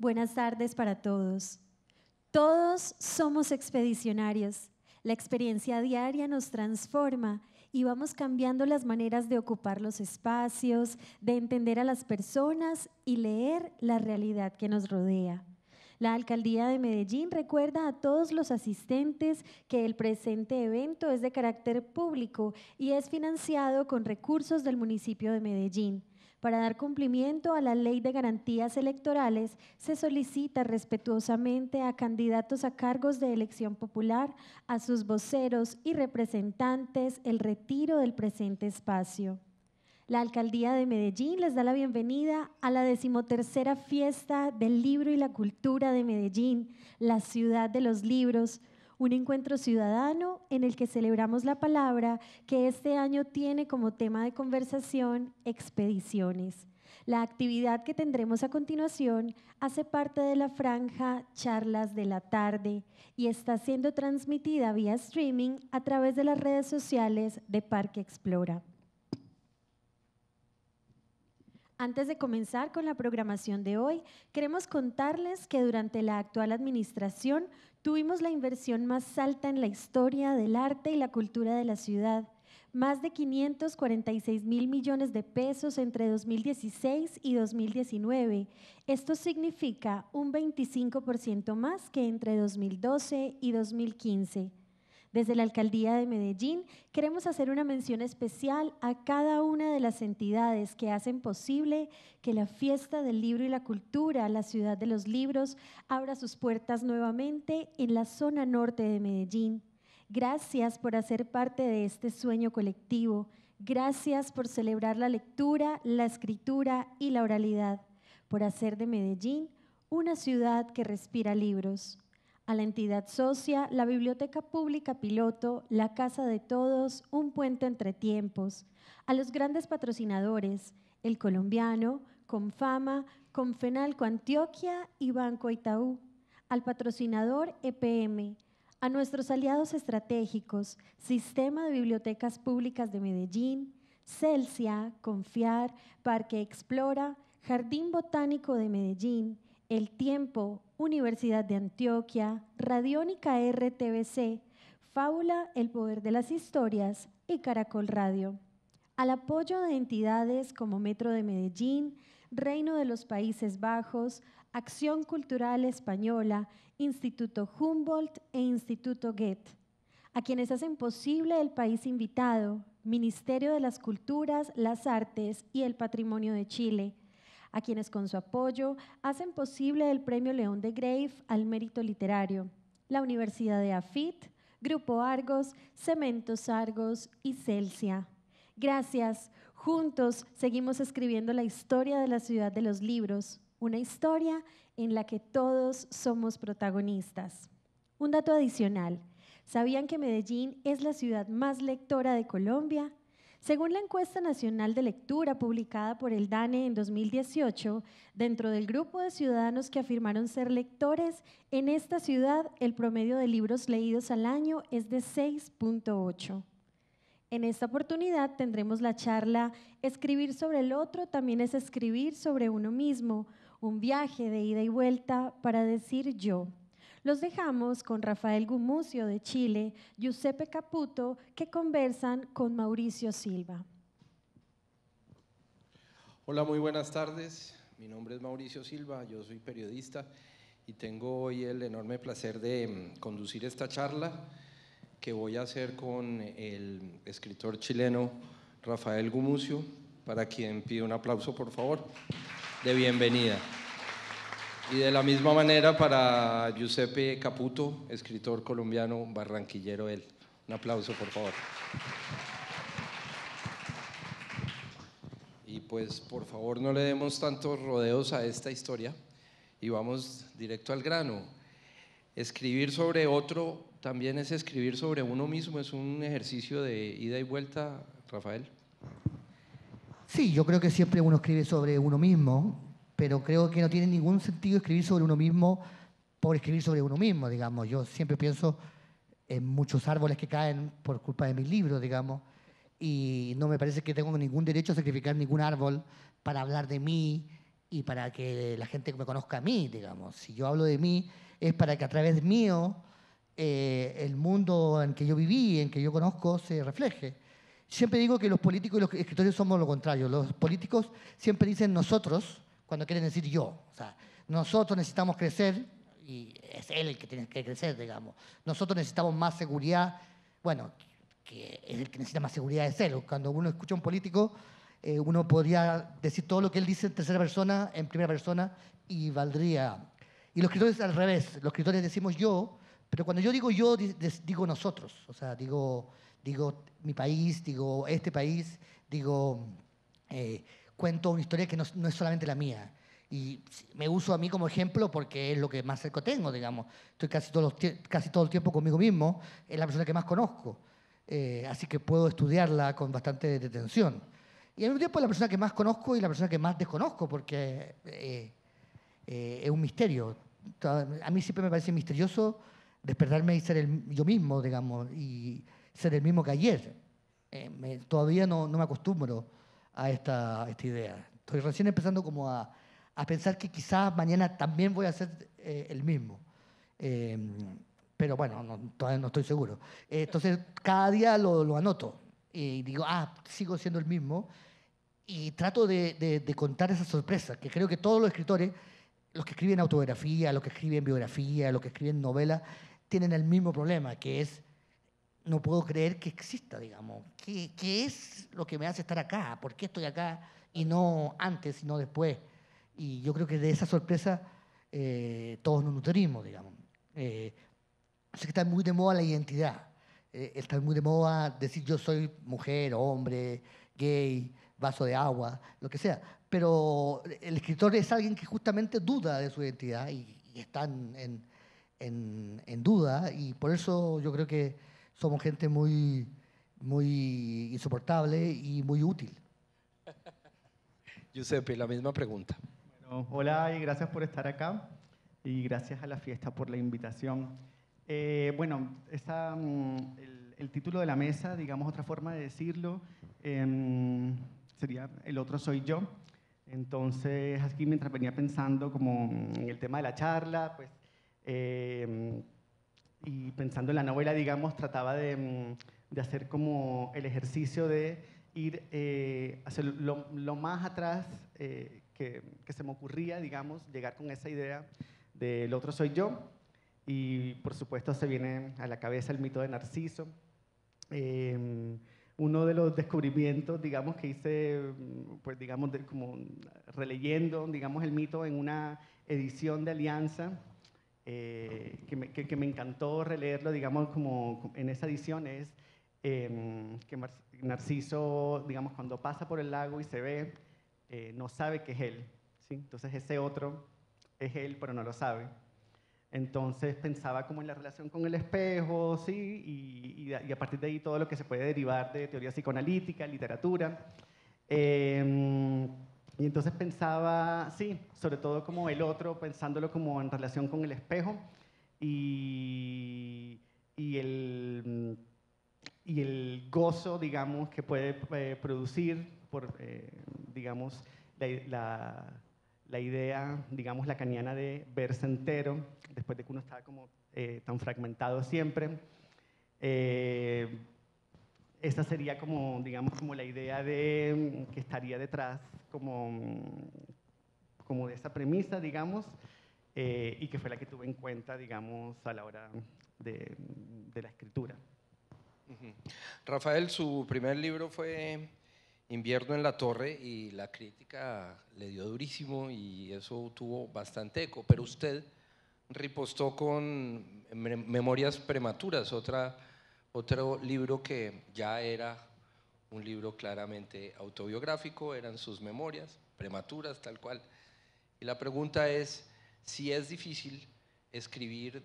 Buenas tardes para todos. Todos somos expedicionarios. La experiencia diaria nos transforma y vamos cambiando las maneras de ocupar los espacios, de entender a las personas y leer la realidad que nos rodea. La Alcaldía de Medellín recuerda a todos los asistentes que el presente evento es de carácter público y es financiado con recursos del municipio de Medellín. Para dar cumplimiento a la Ley de Garantías Electorales, se solicita respetuosamente a candidatos a cargos de elección popular, a sus voceros y representantes, el retiro del presente espacio. La Alcaldía de Medellín les da la bienvenida a la 13ª Fiesta del Libro y la Cultura de Medellín, la ciudad de los libros, un encuentro ciudadano en el que celebramos la palabra que este año tiene como tema de conversación expediciones. La actividad que tendremos a continuación hace parte de la franja Charlas de la Tarde y está siendo transmitida vía streaming a través de las redes sociales de Parque Explora. Antes de comenzar con la programación de hoy, queremos contarles que durante la actual administración tuvimos la inversión más alta en la historia del arte y la cultura de la ciudad, más de 546.000 millones de pesos entre 2016 y 2019. Esto significa un 25% más que entre 2012 y 2015. Desde la Alcaldía de Medellín queremos hacer una mención especial a cada una de las entidades que hacen posible que la Fiesta del Libro y la Cultura, la ciudad de los libros, abra sus puertas nuevamente en la zona norte de Medellín. Gracias por hacer parte de este sueño colectivo. Gracias por celebrar la lectura, la escritura y la oralidad, por hacer de Medellín una ciudad que respira libros. A la entidad socia, la Biblioteca Pública Piloto, la Casa de Todos, un puente entre tiempos. A los grandes patrocinadores, El Colombiano, Confama, Confenalco Antioquia y Banco Itaú. Al patrocinador EPM. A nuestros aliados estratégicos, Sistema de Bibliotecas Públicas de Medellín, Celsia, Confiar, Parque Explora, Jardín Botánico de Medellín, El Tiempo, Universidad de Antioquia, Radiónica RTBC, Fábula, El Poder de las Historias y Caracol Radio. Al apoyo de entidades como Metro de Medellín, Reino de los Países Bajos, Acción Cultural Española, Instituto Humboldt e Instituto Goethe. A quienes hacen posible el país invitado, Ministerio de las Culturas, las Artes y el Patrimonio de Chile, a quienes con su apoyo hacen posible el Premio León de Grave al Mérito Literario, la Universidad de AFIT, Grupo Argos, Cementos Argos y Celsia. Gracias. Juntos seguimos escribiendo la historia de la ciudad de los libros, una historia en la que todos somos protagonistas. Un dato adicional, ¿sabían que Medellín es la ciudad más lectora de Colombia? Según la encuesta nacional de lectura publicada por el DANE en 2018, dentro del grupo de ciudadanos que afirmaron ser lectores, en esta ciudad el promedio de libros leídos al año es de 6.8. En esta oportunidad tendremos la charla Escribir sobre el otro también es escribir sobre uno mismo, un viaje de ida y vuelta para decir yo. Los dejamos con Rafael Gumucio de Chile, Giuseppe Caputo, que conversan con Mauricio Silva. Hola, muy buenas tardes. Mi nombre es Mauricio Silva, yo soy periodista y tengo hoy el enorme placer de conducir esta charla que voy a hacer con el escritor chileno Rafael Gumucio, para quien pido un aplauso, por favor, de bienvenida. Y de la misma manera para Giuseppe Caputo, escritor colombiano, barranquillero él. Un aplauso, por favor. Y pues, por favor, no le demos tantos rodeos a esta historia y vamos directo al grano. Escribir sobre otro también es escribir sobre uno mismo, es un ejercicio de ida y vuelta, Rafael. Sí, yo creo que siempre uno escribe sobre uno mismo, pero creo que no tiene ningún sentido escribir sobre uno mismo por escribir sobre uno mismo, digamos. Yo siempre pienso en muchos árboles que caen por culpa de mis libros, digamos, y no me parece que tengo ningún derecho a sacrificar ningún árbol para hablar de mí y para que la gente me conozca a mí, digamos. Si yo hablo de mí, es para que a través mío el mundo en que yo viví, en que yo conozco, se refleje. Siempre digo que los políticos y los escritores somos lo contrario. Los políticos siempre dicen nosotros cuando quieren decir yo. O sea, nosotros necesitamos crecer y es él el que tiene que crecer, digamos. Nosotros necesitamos más seguridad. Bueno, que es el que necesita más seguridad es él. Cuando uno escucha a un político, uno podría decir todo lo que él dice en tercera persona, en primera persona, y valdría. Y los escritores al revés. Los escritores decimos yo, pero cuando yo digo yo, digo nosotros. O sea, digo mi país, digo este país, digo, cuento una historia que no es solamente la mía. Y me uso a mí como ejemplo porque es lo que más cerca tengo, digamos. Estoy casi todo el tiempo conmigo mismo, es la persona que más conozco. Así que puedo estudiarla con bastante detención. Y al mismo tiempo es la persona que más conozco y la persona que más desconozco, porque es un misterio. A mí siempre me parece misterioso despertarme y ser yo mismo, digamos, y ser el mismo que ayer. Todavía no me acostumbro a esta idea. Estoy recién empezando como a pensar que quizás mañana también voy a ser el mismo. Pero bueno, todavía no estoy seguro. Entonces, cada día lo anoto y digo, sigo siendo el mismo. Y trato de contar esa sorpresa, que creo que todos los escritores, los que escriben autobiografía, los que escriben biografía, los que escriben novela, tienen el mismo problema, que es, no puedo creer que exista, digamos. ¿Qué es lo que me hace estar acá? ¿Por qué estoy acá y no antes y no después? Y yo creo que de esa sorpresa todos nos nutrimos, digamos. Sé que está muy de moda la identidad. Está muy de moda decir yo soy mujer, hombre, gay, vaso de agua, lo que sea. Pero el escritor es alguien que justamente duda de su identidad y está en duda, y por eso yo creo que somos gente muy, muy insoportable y muy útil. Giuseppe, la misma pregunta. Bueno, hola y gracias por estar acá y gracias a la fiesta por la invitación. Bueno, el título de la mesa, digamos otra forma de decirlo, sería El otro soy yo. Entonces, aquí mientras venía pensando como en el tema de la charla, pues, y pensando en la novela, digamos, trataba de hacer como el ejercicio de ir hacia lo más atrás que se me ocurría, digamos, llegar con esa idea del otro soy yo. Y, por supuesto, se viene a la cabeza el mito de Narciso. Uno de los descubrimientos, digamos, que hice, pues, digamos, como releyendo, digamos, el mito en una edición de Alianza, que me encantó releerlo, digamos, como en esa edición, es que Narciso, digamos, cuando pasa por el lago y se ve, no sabe que es él, ¿sí? Entonces ese otro es él, pero no lo sabe. Entonces pensaba como en la relación con el espejo, ¿sí? Y a partir de ahí todo lo que se puede derivar de teoría psicoanalítica, literatura. Y entonces pensaba, sí, sobre todo como el otro, pensándolo como en relación con el espejo y el gozo, digamos, que puede producir por, digamos, la idea, digamos, lacaniana de verse entero, después de que uno está como tan fragmentado siempre. Esa sería como, digamos, como la idea de, que estaría detrás como de esa premisa, digamos, y que fue la que tuve en cuenta, digamos, a la hora de la escritura. Rafael, su primer libro fue Invierno en la Torre y la crítica le dio durísimo y eso tuvo bastante eco, pero usted ripostó con Memorias Prematuras, otro libro que ya era un libro claramente autobiográfico, eran sus memorias prematuras, tal cual. Y la pregunta es si es difícil escribir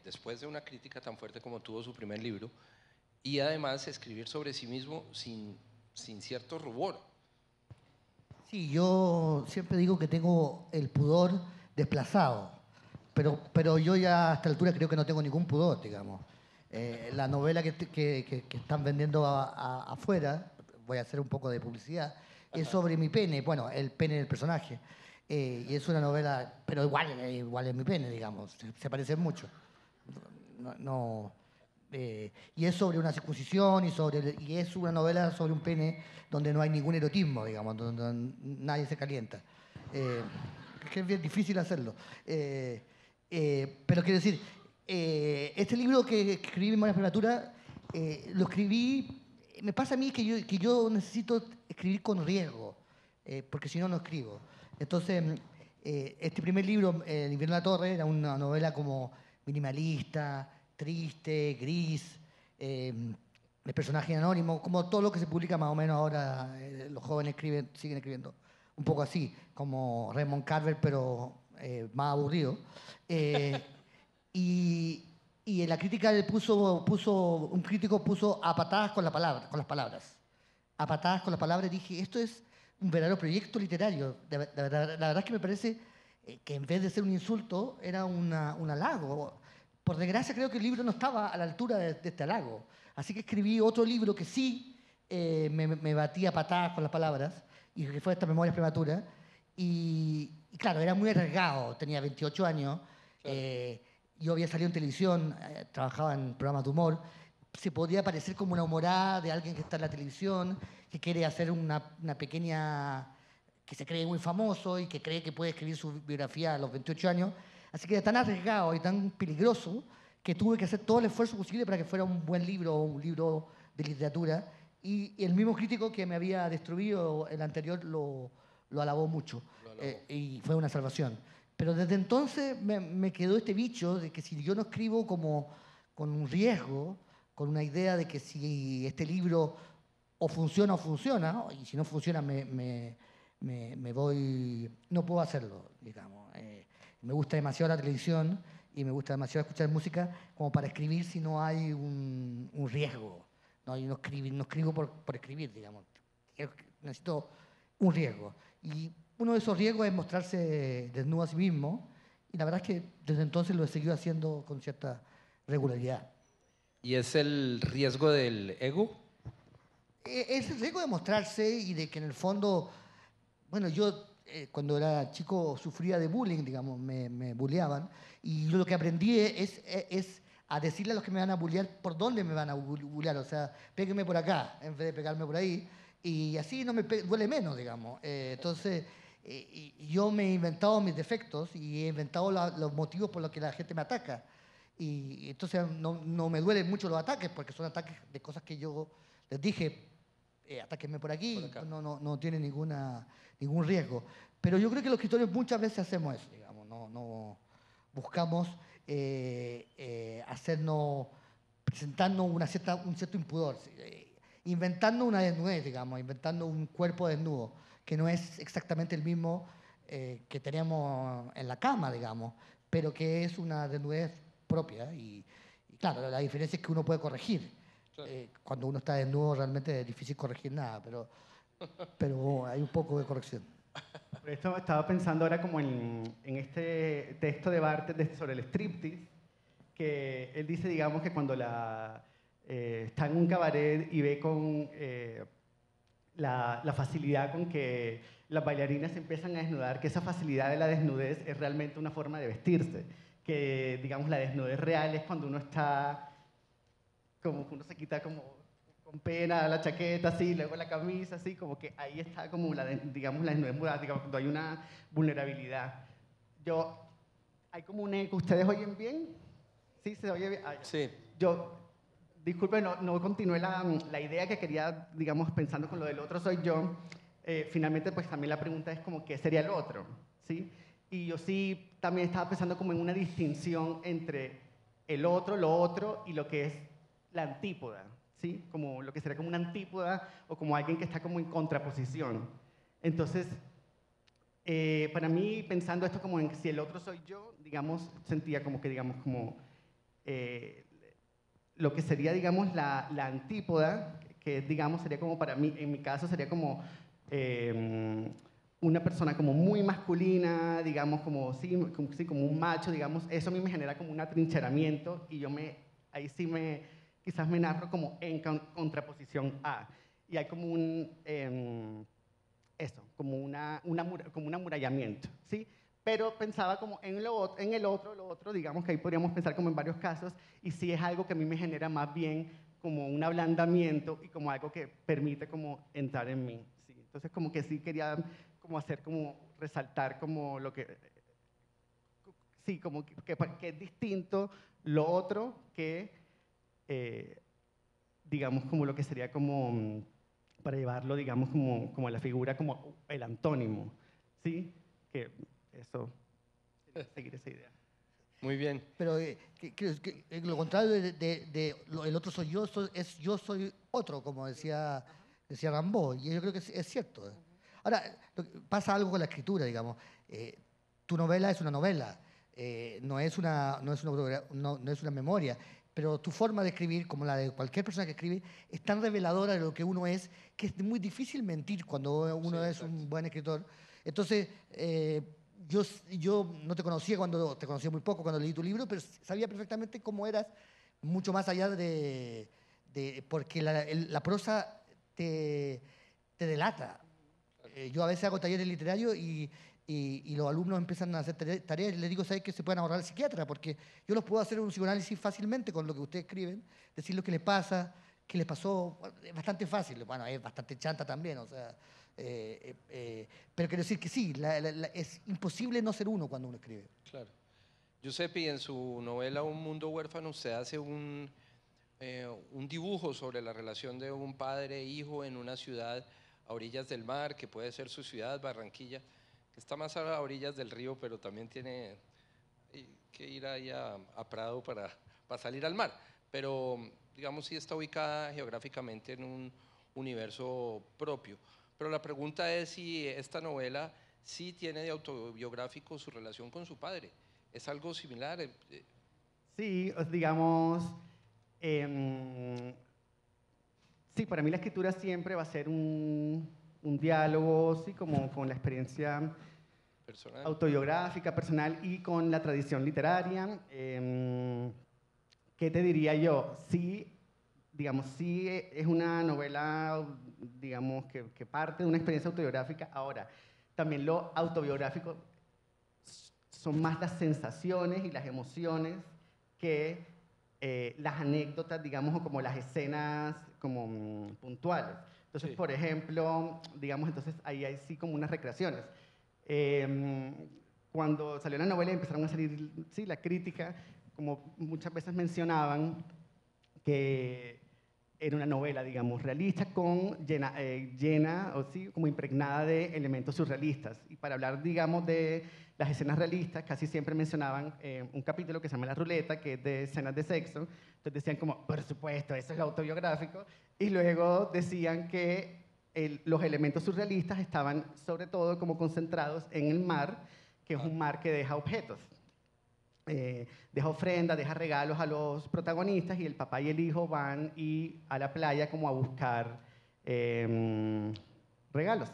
después de una crítica tan fuerte como tuvo su primer libro y además escribir sobre sí mismo sin cierto rubor. Sí, yo siempre digo que tengo el pudor desplazado, pero yo ya a esta altura creo que no tengo ningún pudor, digamos. La novela que están vendiendo afuera, voy a hacer un poco de publicidad, es sobre mi pene, bueno, el pene del personaje. Y es una novela, pero igual es mi pene, digamos, se parecen mucho. Y es sobre una circuncisión y es una novela sobre un pene donde no hay ningún erotismo, digamos, donde nadie se calienta. Es que es bien difícil hacerlo. Pero quiero decir, este libro que escribí en Memoria Prematura, lo escribí, me pasa a mí que yo necesito escribir con riesgo, porque si no, no escribo. Entonces, este primer libro, El invierno de la torre, era una novela como minimalista, triste, gris, de personaje anónimo, como todo lo que se publica más o menos ahora, los jóvenes siguen escribiendo un poco así, como Raymond Carver, pero más aburrido. Y en la crítica un crítico puso a patadas con las palabras. A patadas con las palabras, dije, esto es un verdadero proyecto literario. La verdad es que me parece que en vez de ser un insulto, era un halago. Por desgracia, creo que el libro no estaba a la altura de este halago. Así que escribí otro libro que sí me batía a patadas con las palabras, y que fue esta Memorias Prematuras. Y claro, era muy arriesgado, tenía 28 años. Yo había salido en televisión, trabajaba en programas de humor. Se podía parecer como una humorada de alguien que está en la televisión, que quiere hacer una pequeña, que se cree muy famoso y que cree que puede escribir su biografía a los 28 años. Así que era tan arriesgado y tan peligroso que tuve que hacer todo el esfuerzo posible para que fuera un buen libro, un libro de literatura. Y el mismo crítico que me había destruido el anterior lo alabó mucho. Y fue una salvación. Pero desde entonces me quedó este bicho de que si yo no escribo como con un riesgo, con una idea de que si este libro o funciona, y si no funciona me voy, no puedo hacerlo, digamos. Me gusta demasiado la televisión y me gusta demasiado escuchar música como para escribir si no hay un riesgo. No, yo no escribo por escribir, digamos. Necesito un riesgo. Y uno de esos riesgos es mostrarse desnudo a sí mismo. Y la verdad es que desde entonces lo he seguido haciendo con cierta regularidad. ¿Y es el riesgo del ego? Es el riesgo de mostrarse y de que en el fondo, bueno, yo cuando era chico sufría de bullying, digamos, me bulleaban. Y yo lo que aprendí es a decirle a los que me van a bullear por dónde me van a bullear. O sea, péguenme por acá en vez de pegarme por ahí. Y así no me duele menos, digamos. Entonces, yo me he inventado mis defectos y he inventado los motivos por los que la gente me ataca. Y entonces no me duelen mucho los ataques porque son ataques de cosas que yo les dije, atáquenme por aquí, no tiene ningún riesgo. Pero yo creo que los escritores muchas veces hacemos eso, digamos, no buscamos presentarnos un cierto impudor, inventando una desnudez, digamos, inventando un cuerpo desnudo, que no es exactamente el mismo que tenemos en la cama, digamos, pero que es una desnudez propia. Y claro, la diferencia es que uno puede corregir. Cuando uno está desnudo realmente es difícil corregir nada, pero hay un poco de corrección. Por esto estaba pensando ahora como en este texto de Barthes sobre el striptease, que él dice, digamos, que cuando está en un cabaret y ve con la facilidad con que las bailarinas se empiezan a desnudar, que esa facilidad de la desnudez es realmente una forma de vestirse, que, digamos, la desnudez real es cuando uno está como uno se quita como con pena la chaqueta así, luego la camisa así, como que ahí está como digamos la desnudez moral, digamos, cuando hay una vulnerabilidad. ¿Hay como un eco? ¿Ustedes oyen bien? ¿Sí se oye bien? Sí. Disculpe, no continué la idea que quería, digamos, pensando con lo del otro soy yo. Finalmente, pues también la pregunta es como, ¿qué sería el otro? ¿Sí? Y yo sí también estaba pensando como en una distinción entre el otro, lo otro, y lo que es la antípoda, ¿sí? Como lo que sería como una antípoda o como alguien que está como en contraposición. Entonces, para mí, pensando esto como en si el otro soy yo, digamos, sentía como que, digamos, como lo que sería, digamos, la antípoda, que, digamos, sería como para mí, en mi caso, sería como una persona como muy masculina, digamos, como un macho, digamos, eso a mí me genera como un atrincheramiento y ahí sí quizás me narro como en contraposición a. Y hay como eso, como, como un amurallamiento, ¿sí? Pero pensaba como en el otro, digamos que ahí podríamos pensar como en varios casos, y sí es algo que a mí me genera más bien como un ablandamiento y como algo que permite como entrar en mí, ¿sí? Entonces como que sí quería como hacer como resaltar como lo que, sí, como que es distinto lo otro que, digamos, como lo que sería como, para llevarlo, digamos, como la figura, como el antónimo, ¿sí? Que eso, seguir esa idea. Muy bien. Pero lo contrario el otro soy yo, es yo soy otro, como decía Rimbaud, y yo creo que es cierto. Ahora, pasa algo con la escritura, digamos. Tu novela es una novela, no es una memoria, pero tu forma de escribir, como la de cualquier persona que escribe, es tan reveladora de lo que uno es, que es muy difícil mentir cuando uno es un buen escritor. Entonces, yo no te conocía te conocía muy poco cuando leí tu libro, pero sabía perfectamente cómo eras, mucho más allá porque la prosa te delata. Yo a veces hago talleres literarios y los alumnos empiezan a hacer tareas y les digo, ¿sabes que se pueden ahorrar al psiquiatra? Porque yo los puedo hacer un psicoanálisis fácilmente con lo que ustedes escriben, decir lo que les pasa, qué les pasó. Bueno, es bastante fácil, bueno, es bastante chanta también, o sea, pero quiero decir que sí, es imposible no ser uno cuando uno escribe. Claro. Giuseppe, en su novela Un mundo huérfano, usted hace un dibujo sobre la relación de un padre e hijo en una ciudad a orillas del mar, que puede ser su ciudad, Barranquilla, que está más a orillas del río, pero también tiene que ir ahí a Prado para salir al mar. Pero, digamos, sí está ubicada geográficamente en un universo propio. Pero la pregunta es si esta novela sí tiene de autobiográfico su relación con su padre. ¿Es algo similar? Sí, digamos, sí, para mí la escritura siempre va a ser un diálogo, sí, como con la experiencia Personal. autobiográfica, personal y con la tradición literaria. ¿Qué te diría yo? Sí, digamos, sí es una novela, digamos, que parte de una experiencia autobiográfica. Ahora, también lo autobiográfico son más las sensaciones y las emociones que las anécdotas, digamos, o como las escenas como puntuales. Entonces, Sí. por ejemplo, digamos, entonces ahí hay sí como unas recreaciones. Eh, Cuando salió la novela y empezaron a salir, sí, la crítica, como muchas veces mencionaban, que era una novela, digamos, realista llena o sí, como impregnada de elementos surrealistas. Y para hablar, digamos, de las escenas realistas, casi siempre mencionaban un capítulo que se llama La Ruleta, que es de escenas de sexo. Entonces decían como, por supuesto, eso es lo autobiográfico. Y luego decían que los elementos surrealistas estaban sobre todo como concentrados en el mar, que es un mar que deja objetos. Deja ofrendas, deja regalos a los protagonistas y el papá y el hijo van a la playa como a buscar regalos.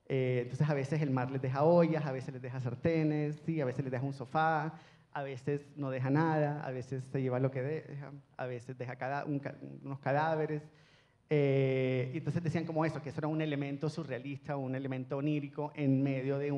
Entonces a veces el mar les deja ollas, a veces les deja sartenes, ¿sí? A veces les deja un sofá, a veces no deja nada, a veces se lleva lo que deja, a veces deja unos cadáveres. Y entonces decían como eso, que eso era un elemento surrealista, un elemento onírico en medio de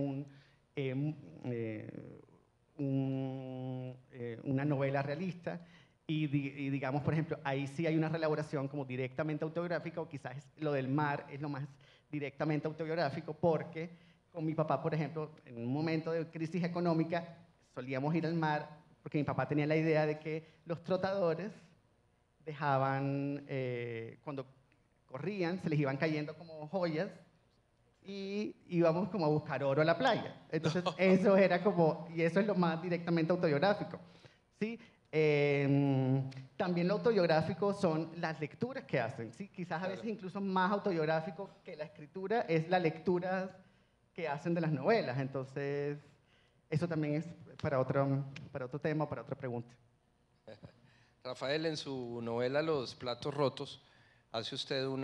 una novela realista y digamos, por ejemplo, ahí sí hay una reelaboración como directamente autobiográfica, o quizás lo del mar es lo más directamente autobiográfico, porque con mi papá, por ejemplo, en un momento de crisis económica solíamos ir al mar porque mi papá tenía la idea de que los trotadores dejaban, cuando corrían, se les iban cayendo como joyas y íbamos como a buscar oro a la playa. Entonces, eso era como, y eso es lo más directamente autobiográfico, ¿sí? También lo autobiográfico son las lecturas que hacen, ¿sí? Quizás a veces incluso más autobiográfico que la escritura es la lectura que hacen de las novelas. Entonces, eso también es para otro tema, para otra pregunta. Rafael, en su novela Los platos rotos, hace usted un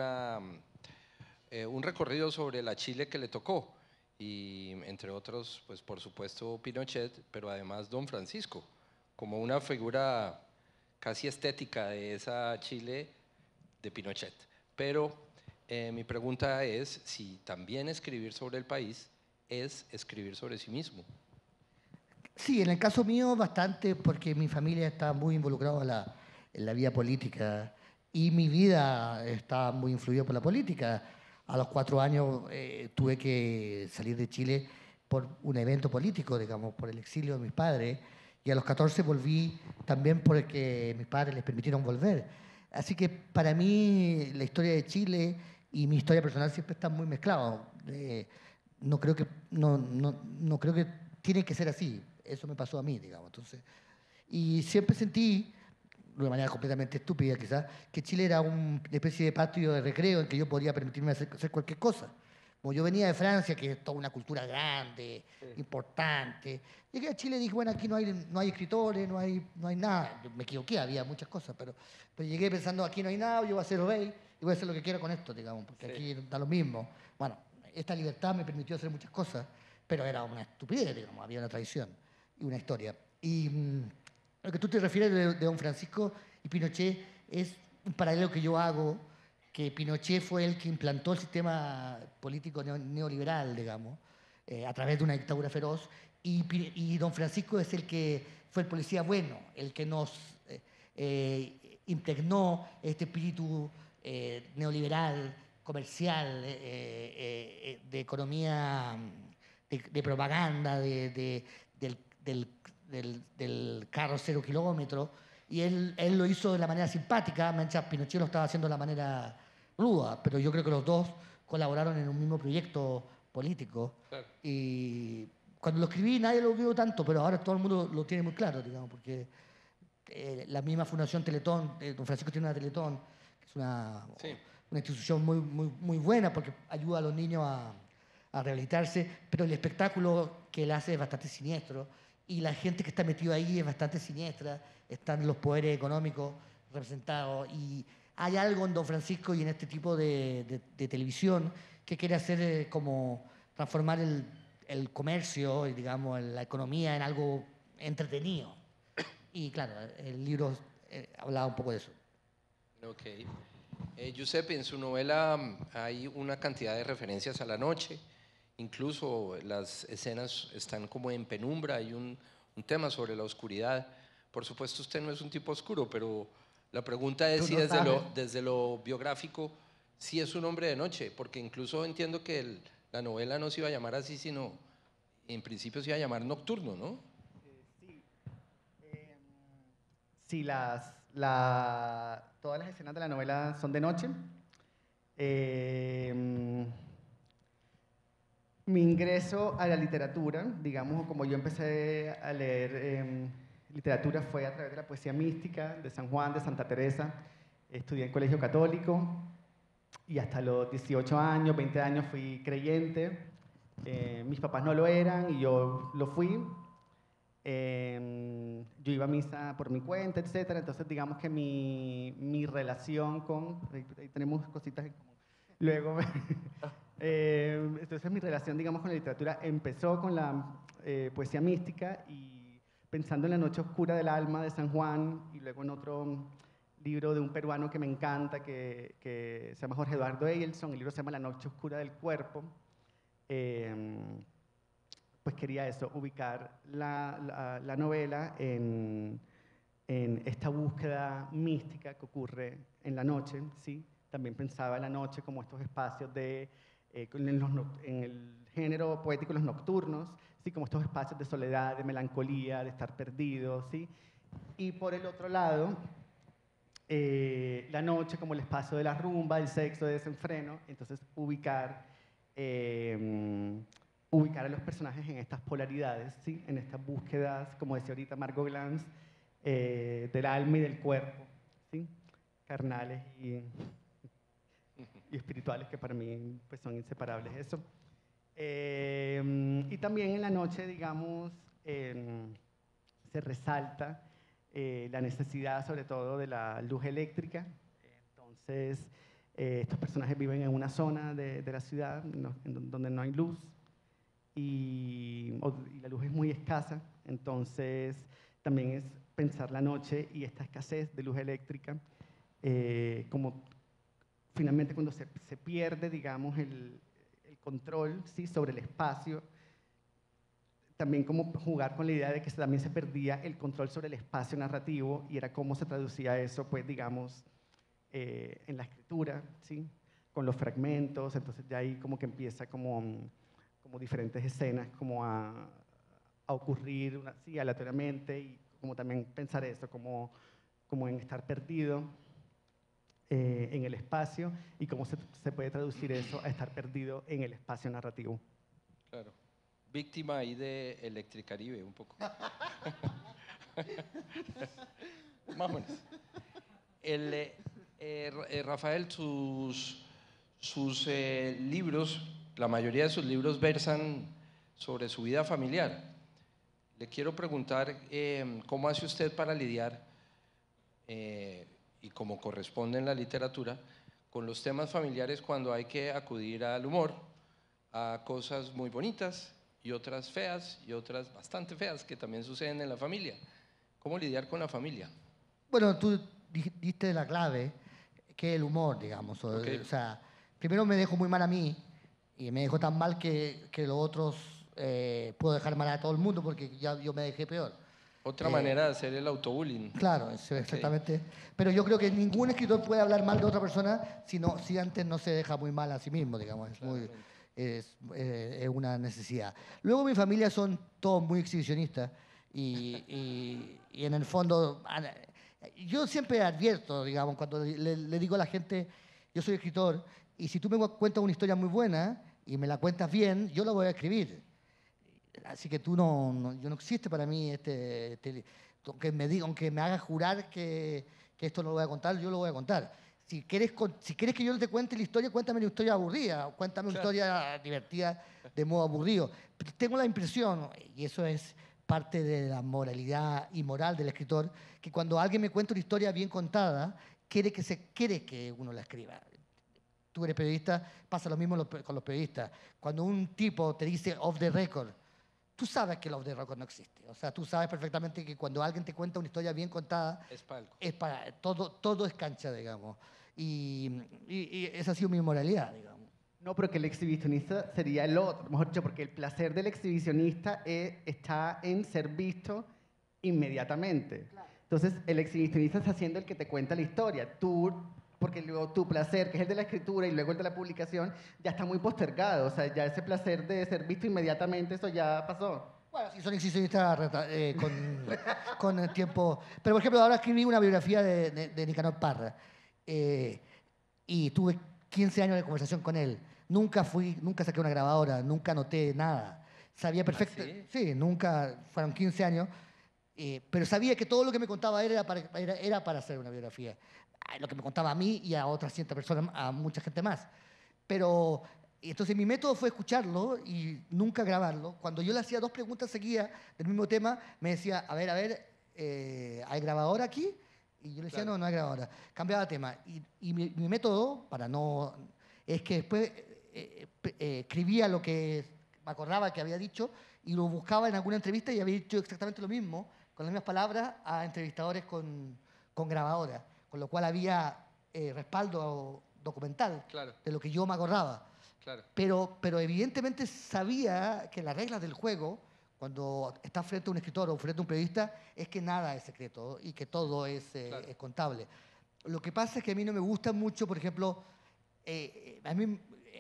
recorrido sobre la Chile que le tocó, y entre otros, pues por supuesto Pinochet, pero además Don Francisco, como una figura casi estética de esa Chile de Pinochet. Pero Mi pregunta es si también escribir sobre el país es escribir sobre sí mismo. Sí, en el caso mío bastante, porque mi familia está muy involucrada en la vida política y mi vida está muy influida por la política. A los 4 años tuve que salir de Chile por un evento político, digamos, por el exilio de mis padres, y a los 14 volví también porque mis padres les permitieron volver. Así que para mí la historia de Chile y mi historia personal siempre están muy mezclados. No creo que, no creo que tiene que ser así. Eso me pasó a mí, digamos. Entonces, y siempre sentí, de una manera completamente estúpida quizás, que Chile era una especie de patio de recreo en que yo podía permitirme hacer cualquier cosa. Como yo venía de Francia, que es toda una cultura grande, importante, llegué a Chile y dije, bueno, aquí no hay escritores, no hay nada. Yo me equivoqué, había muchas cosas, pero llegué pensando, aquí no hay nada, yo voy a ser rey y voy a hacer lo que quiera con esto, digamos, porque aquí da lo mismo. Bueno, esta libertad me permitió hacer muchas cosas, pero era una estupidez, digamos, había una tradición y una historia. Y lo que tú te refieres de Don Francisco y Pinochet es un paralelo que yo hago, que Pinochet fue el que implantó el sistema político neoliberal, digamos, a través de una dictadura feroz, y Don Francisco es el que fue el policía bueno, el que nos impregnó este espíritu neoliberal, comercial, de economía, de propaganda, del carro 0 kilómetros, y él lo hizo de la manera simpática, mientras Pinochet lo estaba haciendo de la manera ruda, pero yo creo que los dos colaboraron en un mismo proyecto político. Claro. Y cuando lo escribí nadie lo vio tanto, pero ahora todo el mundo lo tiene muy claro, digamos, porque la misma Fundación Teletón, don Francisco tiene una Teletón, que es una institución muy buena porque ayuda a los niños a rehabilitarse, pero el espectáculo que él hace es bastante siniestro y la gente que está metida ahí es bastante siniestra, están los poderes económicos representados y hay algo en Don Francisco y en este tipo de televisión que quiere hacer como transformar el comercio, digamos, la economía en algo entretenido. Y claro, el libro hablaba un poco de eso. Ok. Giuseppe, en su novela hay una cantidad de referencias a la noche, incluso las escenas están como en penumbra, hay un tema sobre la oscuridad. Por supuesto, usted no es un tipo oscuro, pero la pregunta es si desde lo biográfico, si es un hombre de noche, porque incluso entiendo que la novela no se iba a llamar así, sino en principio se iba a llamar Nocturno, ¿no? Sí, todas las escenas de la novela son de noche. Mi ingreso a la literatura, digamos, como yo empecé a leer literatura, fue a través de la poesía mística de San Juan, de Santa Teresa. Estudié en colegio católico y hasta los 18 años, 20 años fui creyente. Mis papás no lo eran y yo lo fui. Yo iba a misa por mi cuenta, etcétera. Entonces, digamos que mi relación con... Ahí tenemos cositas en común. Luego, entonces mi relación, digamos, con la literatura empezó con la poesía mística y pensando en La noche oscura del alma de San Juan y luego en otro libro de un peruano que me encanta que se llama Jorge Eduardo Eielson, el libro se llama La noche oscura del cuerpo. Pues quería eso, ubicar la novela en esta búsqueda mística que ocurre en la noche, ¿sí? También pensaba en la noche como estos espacios en el género poético, los nocturnos, ¿sí? Como estos espacios de soledad, de melancolía, de estar perdido, ¿sí? Y por el otro lado, la noche como el espacio de la rumba, el sexo, de desenfreno, entonces ubicar a los personajes en estas polaridades, ¿sí? En estas búsquedas, como decía ahorita Margot Glantz, del alma y del cuerpo, ¿sí? Carnales y espirituales, que para mí pues, son inseparables eso. Y también en la noche, digamos, se resalta la necesidad sobre todo de la luz eléctrica. Entonces, estos personajes viven en una zona de la ciudad donde no hay luz y la luz es muy escasa, entonces también es pensar la noche y esta escasez de luz eléctrica como finalmente cuando se pierde, digamos, el control, ¿sí?, sobre el espacio, también como jugar con la idea de que también se perdía el control sobre el espacio narrativo y era cómo se traducía eso, pues, digamos, en la escritura, ¿sí?, con los fragmentos. Entonces ya ahí como que empieza como diferentes escenas como a ocurrir, sí, aleatoriamente, y como también pensar eso, como en estar perdido en el espacio, y cómo se puede traducir eso a estar perdido en el espacio narrativo. Claro. Víctima ahí de Electricaribe, un poco. Más o menos. Rafael, sus libros, la mayoría de sus libros versan sobre su vida familiar. Le quiero preguntar cómo hace usted para lidiar, y como corresponde en la literatura, con los temas familiares cuando hay que acudir al humor, a cosas muy bonitas y otras feas y otras bastante feas que también suceden en la familia. ¿Cómo lidiar con la familia? Bueno, tú diste la clave, que es el humor, digamos. Okay. O sea, primero me dejó muy mal a mí y me dejó tan mal que los otros puedo dejar mal a todo el mundo porque ya yo me dejé peor. Otra manera de hacer el autobullying. Claro, eso, exactamente. Pero yo creo que ningún escritor puede hablar mal de otra persona si antes no se deja muy mal a sí mismo, digamos. Es una necesidad. Luego mi familia son todos muy exhibicionistas y en el fondo yo siempre advierto, digamos, cuando le digo a la gente, yo soy escritor y si tú me cuentas una historia muy buena y me la cuentas bien, yo la voy a escribir. Así que yo no existe para mí aunque me hagas jurar que esto no lo voy a contar, yo lo voy a contar. Si quieres que yo te cuente la historia, cuéntame una historia aburrida, cuéntame una historia divertida de modo aburrido. Tengo la impresión, y eso es parte de la moralidad y moral del escritor, que cuando alguien me cuenta una historia bien contada, quiere que uno la escriba. Tú eres periodista, pasa lo mismo con los periodistas. Cuando un tipo te dice off the record, tú sabes que el off the record no existe. O sea, tú sabes perfectamente que cuando alguien te cuenta una historia bien contada, es para todo es cancha, digamos. Y esa ha sido mi moralidad, digamos. No, pero que el exhibicionista sería el otro, mejor dicho, porque el placer del exhibicionista está en ser visto inmediatamente. Claro. Entonces, el exhibicionista está siendo el que te cuenta la historia. Porque luego tu placer, que es el de la escritura y luego el de la publicación, ya está muy postergado. O sea, ya ese placer de ser visto inmediatamente, eso ya pasó. Bueno, sí, son exhibicionistas con el tiempo. Pero, por ejemplo, ahora escribí una biografía de Nicanor Parra y tuve 15 años de conversación con él. Nunca saqué una grabadora, nunca anoté nada. Sabía perfecto. ¿Ah, sí? Sí, nunca, fueron 15 años. Pero sabía que todo lo que me contaba él era para hacer una biografía. Lo que me contaba a mí y a otras 100 personas, a mucha gente más. Pero entonces mi método fue escucharlo y nunca grabarlo. Cuando yo le hacía 2 preguntas seguidas del mismo tema, me decía, a ver, ¿hay grabadora aquí? Y yo le decía, claro. No hay grabadora. Cambiaba de tema. Y mi método, es que después escribía lo que me acordaba que había dicho y lo buscaba en alguna entrevista y había dicho exactamente lo mismo, con las mismas palabras, a entrevistadores con grabadora. Con lo cual había respaldo documental, claro, de lo que yo me acordaba. Claro. Pero evidentemente sabía que las reglas del juego, cuando estás frente a un escritor o frente a un periodista, es que nada es secreto y que todo es contable. Lo que pasa es que a mí no me gusta mucho, por ejemplo, a mí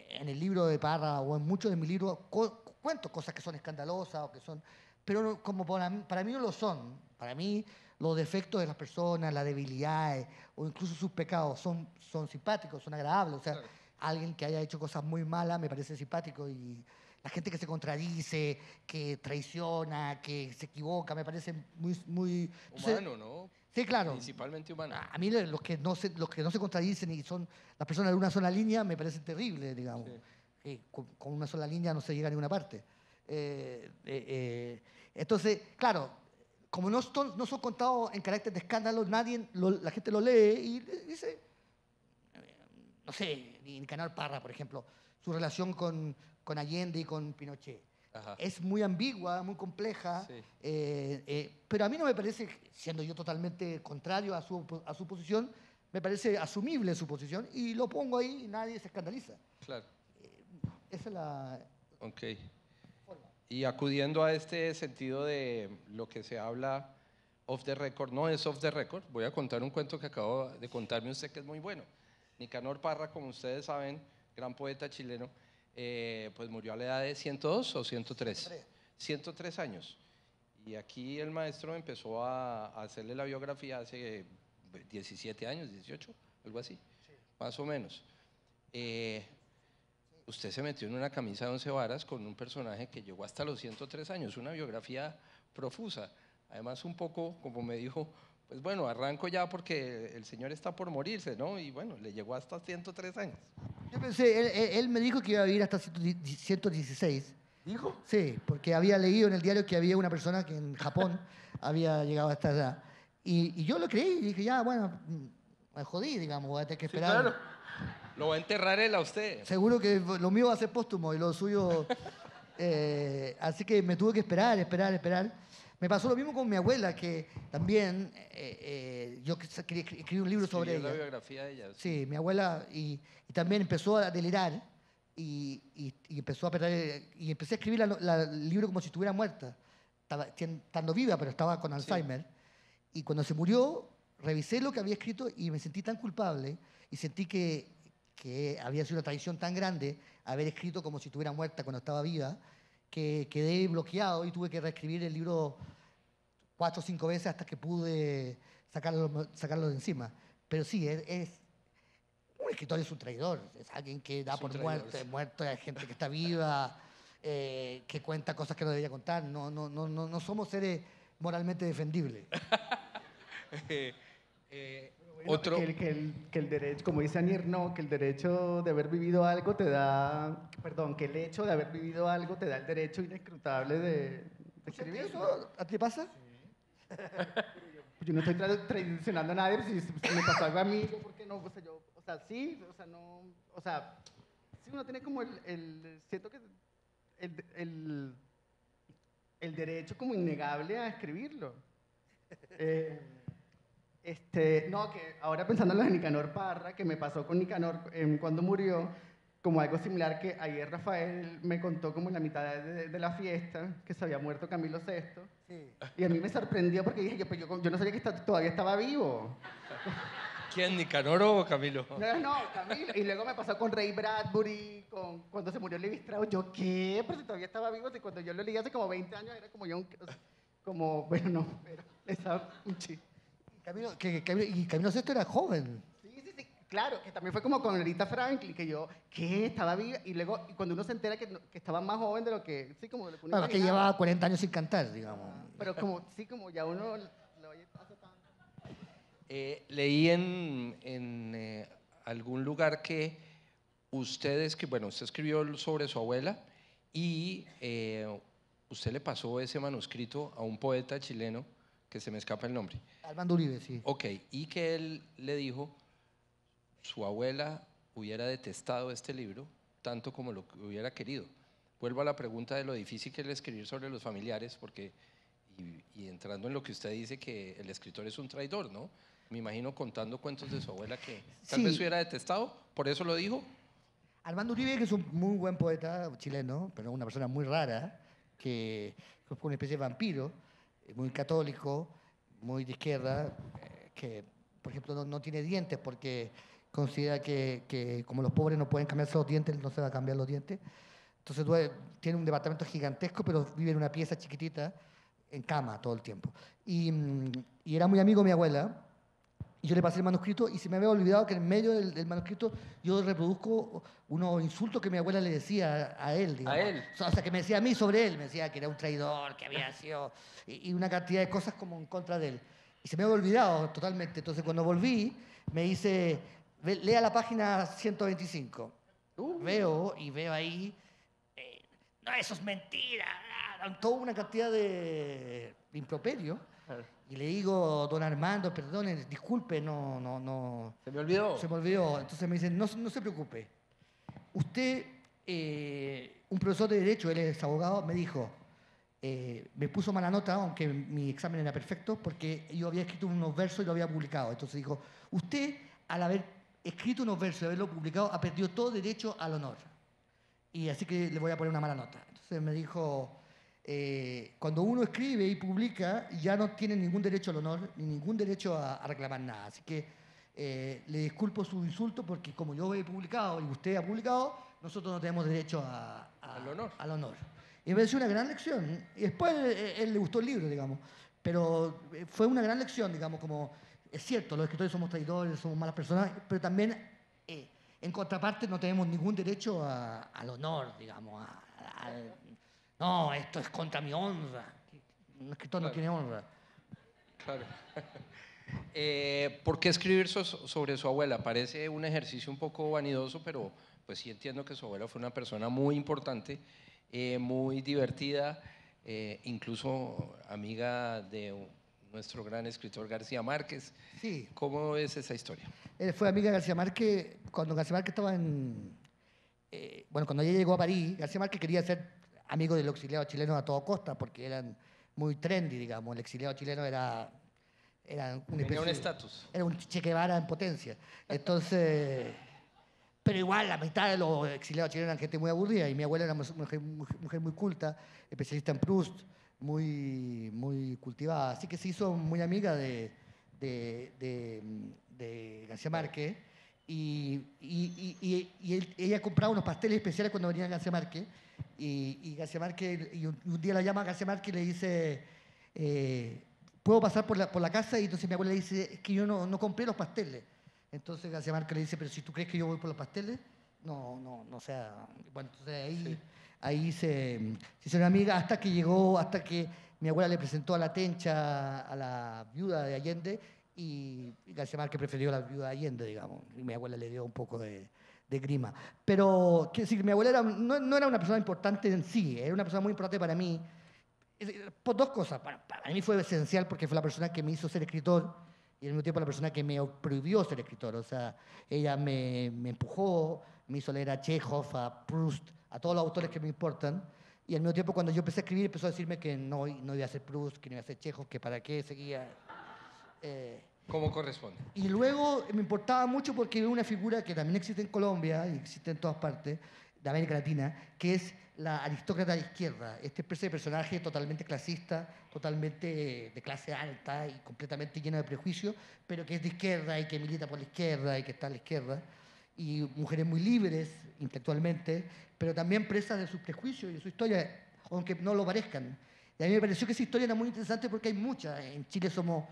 en el libro de Parra o en muchos de mis libros cuento cosas que son escandalosas o que son, pero como para mí no lo son. Para mí los defectos de las personas, las debilidades o incluso sus pecados son simpáticos, son agradables. O sea, claro, alguien que haya hecho cosas muy malas me parece simpático y la gente que se contradice, que traiciona, que se equivoca, me parece muy humano, ¿no? Sí, claro. Principalmente humano. A mí los que no se contradicen y son las personas de una sola línea me parecen terribles, digamos. Sí. Con una sola línea no se llega a ninguna parte. Entonces, claro, como no son contados en carácter de escándalo, la gente lo lee y dice, no sé, Nicanor Parra, por ejemplo, su relación con Allende y con Pinochet. Ajá. Es muy ambigua, muy compleja, sí. Pero a mí no me parece, siendo yo totalmente contrario a su posición, me parece asumible su posición y lo pongo ahí y nadie se escandaliza. Claro. Esa es la... Ok. Y acudiendo a este sentido de lo que se habla off the record, no es off the record, voy a contar un cuento que acabo de contarme usted que es muy bueno. Nicanor Parra, como ustedes saben, gran poeta chileno, pues murió a la edad de 102 o 103. 103 años. Y aquí el maestro empezó a hacerle la biografía hace 17 años, 18, algo así, más o menos. Usted se metió en una camisa de 11 varas con un personaje que llegó hasta los 103 años, una biografía profusa. Además, un poco, como me dijo, pues bueno, arranco ya porque el señor está por morirse, ¿no? Y bueno, le llegó hasta 103 años. Yo pensé, él me dijo que iba a vivir hasta 116. ¿Dijo? Sí, porque había leído en el diario que había una persona que en Japón había llegado a esta edad. Y yo lo creí y dije, ya, bueno, me jodí, digamos, voy a tener que Sí, esperar. claro. Lo va a enterrar él a usted. Seguro que lo mío va a ser póstumo y lo suyo... así que me tuve que esperar. Me pasó lo mismo con mi abuela, que también yo escribí un libro sobre Escribió ella. la biografía de ella. Sí, mi abuela, y también empezó a delirar y empezó a perder, y empecé a escribir el libro como si estuviera muerta, estando viva, pero estaba con Alzheimer. Y cuando se murió, revisé lo que había escrito y me sentí tan culpable y sentí que había sido una traición tan grande haber escrito como si estuviera muerta cuando estaba viva, que quedé bloqueado y tuve que reescribir el libro 4 o 5 veces hasta que pude sacarlo de encima. Pero sí, un escritor es un traidor, es alguien que da por muerto a gente que está viva, que cuenta cosas que no debería contar. No somos seres moralmente defendibles. Otro... que el derecho, como dice Anier, no, que el derecho de haber vivido algo te da, perdón, que el hecho de haber vivido algo te da el derecho inescrutable de escribir. ¿Eso a ti te pasa? Yo no estoy traicionando a nadie, si me pasó algo a mí, ¿por qué no? O sea, sí, o sea, no, o sea, sí uno tiene como siento que el derecho como innegable a escribirlo. No, que ahora pensando en lo de Nicanor Parra, que me pasó con Nicanor cuando murió, como algo similar que ayer Rafael me contó como en la mitad de la fiesta, que se había muerto Camilo VI. Sí. Y a mí me sorprendió porque dije, yo no sabía que todavía estaba vivo. ¿Quién, Nicanor o Camilo? No, Camilo. Y luego me pasó con Ray Bradbury, cuando se murió Levi Strauss. Yo, ¿qué? Pero si todavía estaba vivo, si cuando yo lo leí hace como 20 años era como yo bueno, no, pero estaba un chiste. Y Camilo VI era joven. Sí, claro, que también fue como con Aretha Franklin, que yo, ¿qué? Estaba viva, y luego cuando uno se entera que estaba más joven de lo que, sí, como de lo que uno Bueno, que llevaba 40 años sin cantar, digamos. Pero como ya uno lo oye hace tanto. Leí en algún lugar que usted escribió sobre su abuela y usted le pasó ese manuscrito a un poeta chileno que se me escapa el nombre. Armando Uribe, sí. Ok, y que él le dijo, su abuela hubiera detestado este libro tanto como lo que hubiera querido. Vuelvo a la pregunta de lo difícil que es escribir sobre los familiares, porque, y entrando en lo que usted dice, que el escritor es un traidor, ¿no? Me imagino contando cuentos de su abuela que tal vez hubiera detestado, por eso lo dijo. Armando Uribe, que es un muy buen poeta chileno, pero una persona muy rara, que es una especie de vampiro, muy católico, muy de izquierda, que, por ejemplo, no tiene dientes porque considera que como los pobres no pueden cambiarse los dientes, no se va a cambiar los dientes. Entonces tiene un departamento gigantesco, pero vive en una pieza chiquitita, en cama todo el tiempo. Y era muy amigo de mi abuela, y yo le pasé el manuscrito y se me había olvidado que en medio del manuscrito yo reproduzco unos insultos que mi abuela le decía a él, digamos. ¿A él? O sea, que me decía a mí sobre él, me decía que era un traidor, que había sido... Y una cantidad de cosas como en contra de él. Y se me había olvidado totalmente. Entonces cuando volví, me dice, lea la página 125. Veo ahí, no, eso es mentira. Toda una cantidad de improperio. Y le digo, don Armando, perdone, disculpe, no. ¿Se me olvidó? Se me olvidó. Entonces me dice, no se preocupe. Usted, un profesor de Derecho, él es abogado, me dijo, me puso mala nota, aunque mi examen era perfecto, porque yo había escrito unos versos y lo había publicado. Entonces dijo, usted al haber escrito unos versos y haberlo publicado, ha perdido todo derecho al honor. Y así que le voy a poner una mala nota. Entonces me dijo, cuando uno escribe y publica, ya no tiene ningún derecho al honor, ni ningún derecho a reclamar nada. Así que le disculpo su insulto, porque como yo he publicado y usted ha publicado, nosotros no tenemos derecho al honor. Al honor. Y me pareció una gran lección. Y después él le gustó el libro, digamos. Pero fue una gran lección, digamos, como es cierto, los escritores somos traidores, somos malas personas, pero también en contraparte no tenemos ningún derecho al honor, digamos. No, esto es contra mi honra. Un escritor no tiene honra. Claro. ¿Por qué escribir sobre su abuela? Parece un ejercicio un poco vanidoso, pero pues sí entiendo que su abuela fue una persona muy importante, muy divertida, incluso amiga de nuestro gran escritor García Márquez. Sí. ¿Cómo es esa historia? Él fue amiga de García Márquez cuando García Márquez estaba bueno, cuando ella llegó a París, García Márquez quería ser amigo de los exiliados chilenos a toda costa, porque eran muy trendy, digamos. El exiliado chileno era Tenía un estatus. Era un Che Guevara en potencia. Entonces, pero igual la mitad de los exiliados chilenos eran gente muy aburrida, y mi abuela era una mujer muy culta, especialista en Proust, muy cultivada. Así que se hizo muy amiga de García Márquez, ella compraba unos pasteles especiales cuando venía García Márquez, y García Márquez, y un día la llama a García Márquez y le dice, ¿puedo pasar por la casa? Y entonces mi abuela le dice, es que yo no compré los pasteles. Entonces García Márquez le dice, pero si tú crees que yo voy por los pasteles, no, o sea, bueno, entonces ahí se hicieron amigas hasta que mi abuela le presentó a la Tencha, a la viuda de Allende, y García Márquez prefirió a la viuda de Allende, digamos, y mi abuela le dio un poco de grima. Pero, quiero decir, mi abuela no era una persona importante en sí, era una persona muy importante para mí, por dos cosas. Para mí fue esencial porque fue la persona que me hizo ser escritor, y al mismo tiempo la persona que me prohibió ser escritor. O sea, ella me empujó, me hizo leer a Chekhov, a Proust, a todos los autores que me importan, y al mismo tiempo cuando yo empecé a escribir empezó a decirme que no iba a ser Proust, que no iba a ser Chekhov, que para qué seguía. ¿Cómo corresponde? Y luego me importaba mucho porque era una figura que también existe en Colombia y existe en todas partes de América Latina, que es la aristócrata de izquierda, este especie de personaje totalmente clasista, totalmente de clase alta y completamente lleno de prejuicios, pero que es de izquierda y que milita por la izquierda y que está a la izquierda, y mujeres muy libres intelectualmente, pero también presas de sus prejuicios y de su historia, aunque no lo parezcan. Y a mí me pareció que esa historia era muy interesante porque hay muchas. En Chile somos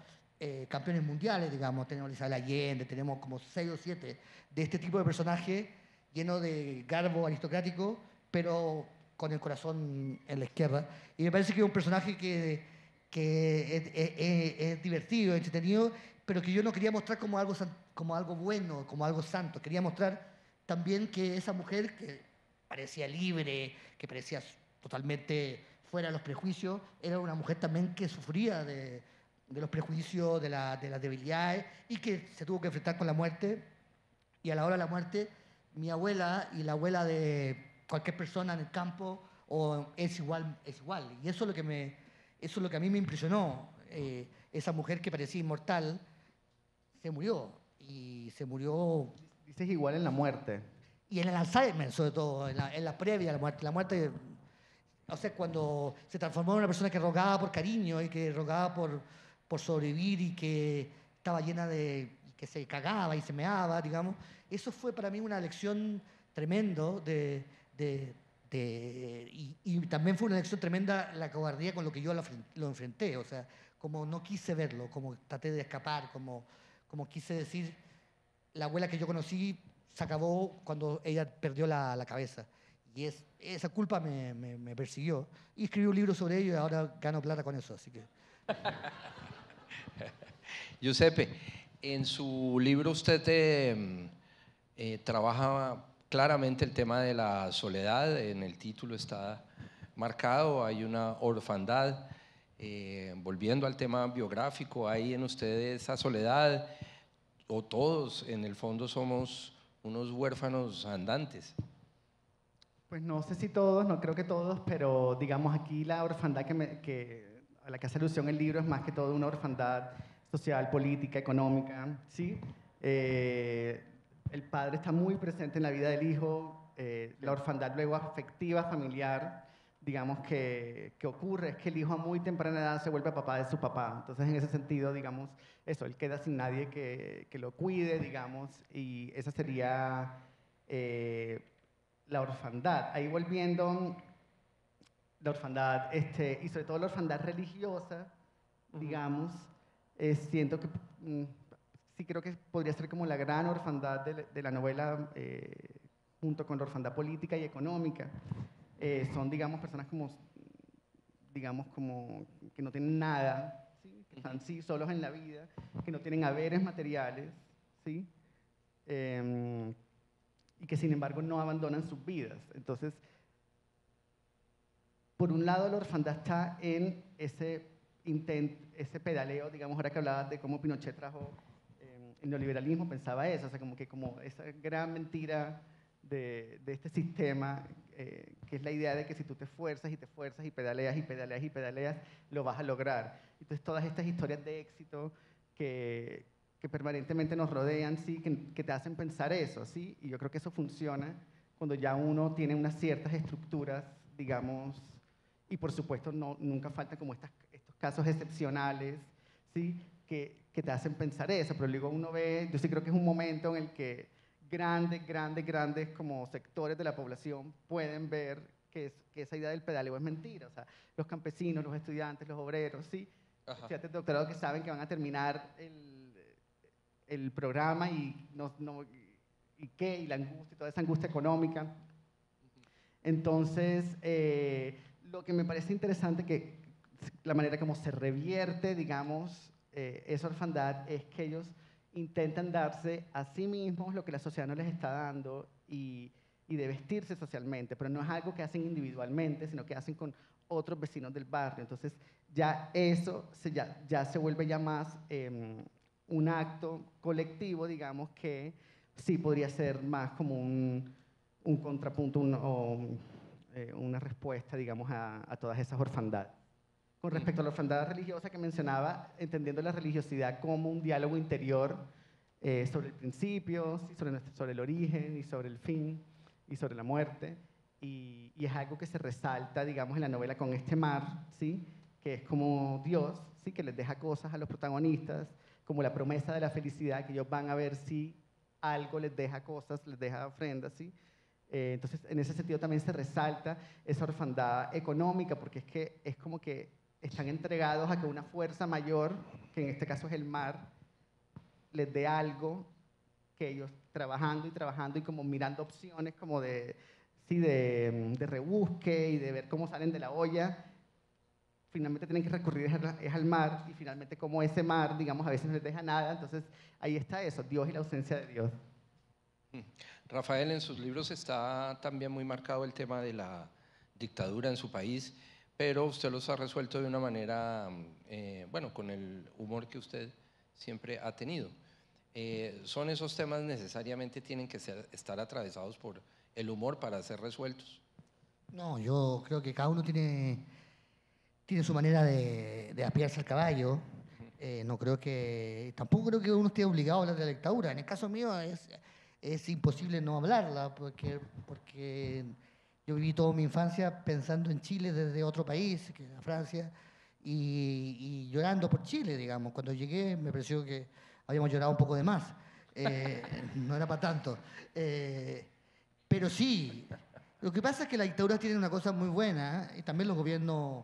campeones mundiales, digamos, tenemos a Isabel Allende, tenemos como 6 o 7 de este tipo de personajes lleno de garbo aristocrático, pero con el corazón en la izquierda. Y me parece que es un personaje que es divertido, entretenido, pero que yo no quería mostrar como algo bueno, como algo santo. Quería mostrar también que esa mujer que parecía libre, que parecía totalmente fuera de los prejuicios, era una mujer también que sufría de los prejuicios, de las debilidades, y que se tuvo que enfrentar con la muerte. Y a la hora de la muerte, mi abuela y la abuela de cualquier persona en el campo es igual. Y eso es lo que a mí me impresionó. Esa mujer que parecía inmortal se murió. Y se murió. Dices igual en la muerte. Y en el Alzheimer, sobre todo, en la previa a la muerte. La muerte, o sea, cuando se transformó en una persona que rogaba por cariño y que rogaba por sobrevivir, y que estaba llena que se cagaba y se meaba, digamos. Eso fue para mí una lección tremenda y también fue una lección tremenda la cobardía con lo que yo lo enfrenté. O sea, como no quise verlo, como traté de escapar, como quise decir, la abuela que yo conocí se acabó cuando ella perdió la cabeza. Y esa culpa me persiguió. Y escribí un libro sobre ello y ahora gano plata con eso, así que... Giuseppe, en su libro usted trabaja claramente el tema de la soledad, en el título está marcado, hay una orfandad. Volviendo al tema biográfico, ¿hay en usted esa soledad? ¿O todos en el fondo somos unos huérfanos andantes? Pues no sé si todos, no creo que todos, pero digamos aquí la orfandad a la que hace alusión el libro es más que todo una orfandad social, política, económica, ¿sí? El padre está muy presente en la vida del hijo. La orfandad luego afectiva, familiar, digamos que ocurre es que el hijo a muy temprana edad se vuelve papá de su papá. Entonces, en ese sentido, digamos, eso, él queda sin nadie que lo cuide, digamos, y esa sería la orfandad. Ahí volviendo, la orfandad, y sobre todo la orfandad religiosa, digamos, siento que sí creo que podría ser como la gran orfandad de la novela, junto con la orfandad política y económica. Son, digamos, personas digamos, como que no tienen nada, ¿sí? Que están sí, solos en la vida, que no tienen haberes materiales, ¿sí? Y que sin embargo no abandonan sus vidas. Entonces, por un lado, la orfandad está en ese pedaleo, digamos, ahora que hablabas de cómo Pinochet trajo el neoliberalismo, pensaba eso, o sea, como esa gran mentira de este sistema, que es la idea de que si tú te esfuerzas y te esfuerzas y pedaleas y pedaleas y pedaleas, lo vas a lograr. Entonces, todas estas historias de éxito que permanentemente nos rodean, ¿sí? Que te hacen pensar eso, ¿sí? Y yo creo que eso funciona cuando ya uno tiene unas ciertas estructuras, digamos, y por supuesto nunca faltan como estos casos excepcionales, ¿sí? Que te hacen pensar eso, pero luego uno ve, yo sí creo que es un momento en el que grandes como sectores de la población pueden ver que esa idea del pedaleo es mentira. O sea, los campesinos, los estudiantes, los obreros, ¿sí? Estudiantes de doctorado que saben que van a terminar el programa y y la angustia, toda esa angustia económica. Entonces, lo que me parece interesante que la manera como se revierte, digamos, esa orfandad es que ellos intentan darse a sí mismos lo que la sociedad no les está dando y de vestirse socialmente, pero no es algo que hacen individualmente, sino que hacen con otros vecinos del barrio. Entonces, ya eso ya se vuelve ya más un acto colectivo, digamos, que sí podría ser más como un contrapunto una respuesta, digamos, a todas esas orfandades. Con respecto a la orfandad religiosa que mencionaba, entendiendo la religiosidad como un diálogo interior sobre el principio, ¿sí? sobre el origen y sobre el fin y sobre la muerte, y es algo que se resalta, digamos, en la novela con este mar, ¿sí? Que es como Dios, ¿sí? Que les deja cosas a los protagonistas, como la promesa de la felicidad, que ellos van a ver si algo les deja cosas, les deja ofrendas, ¿sí? Entonces, en ese sentido también se resalta esa orfandad económica, porque es que es como que están entregados a que una fuerza mayor, que en este caso es el mar, les dé algo que ellos trabajando y como mirando opciones como de rebusque y de ver cómo salen de la olla, finalmente tienen que recurrir es al mar, y finalmente como ese mar, digamos, a veces no les deja nada. Entonces ahí está eso, Dios y la ausencia de Dios. Rafael, en sus libros está también muy marcado el tema de la dictadura en su país, pero usted los ha resuelto de una manera, bueno, con el humor que usted siempre ha tenido. ¿Son esos temas necesariamente tienen que estar atravesados por el humor para ser resueltos? No, yo creo que cada uno tiene su manera de apiarse al caballo. No creo tampoco creo que uno esté obligado a hablar de la dictadura. En el caso mío es imposible no hablarla, porque yo viví toda mi infancia pensando en Chile desde otro país, que era Francia, y llorando por Chile, digamos. Cuando llegué me pareció que habíamos llorado un poco de más. No era para tanto. Pero sí, lo que pasa es que la dictadura tiene una cosa muy buena, y también los gobiernos,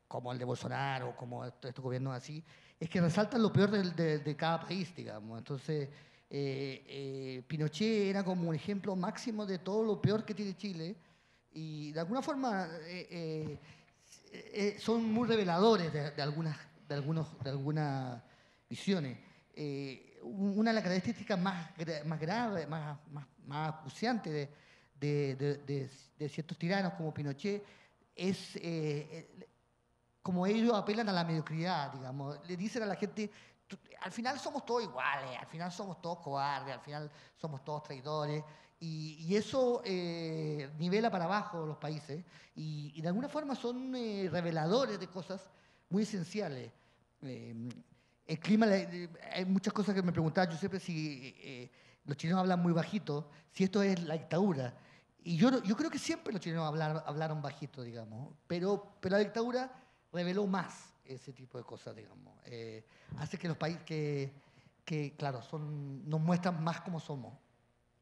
como el de Bolsonaro, como estos gobiernos así, es que resaltan lo peor de cada país, digamos. Entonces, Pinochet era como un ejemplo máximo de todo lo peor que tiene Chile, y de alguna forma son muy reveladores de algunas visiones. Una de las características más graves, más acuciantes de ciertos tiranos como Pinochet es como ellos apelan a la mediocridad, digamos. Le dicen a la gente, al final somos todos iguales, al final somos todos cobardes, al final somos todos traidores, y eso nivela para abajo los países, y de alguna forma son reveladores de cosas muy esenciales. El clima, hay muchas cosas que me preguntaba Giuseppe si los chilenos hablan muy bajito, si esto es la dictadura. Y yo creo que siempre los chilenos hablaron bajito, digamos, pero la dictadura reveló más ese tipo de cosas, digamos. Hace que los países claro, nos muestran más cómo somos.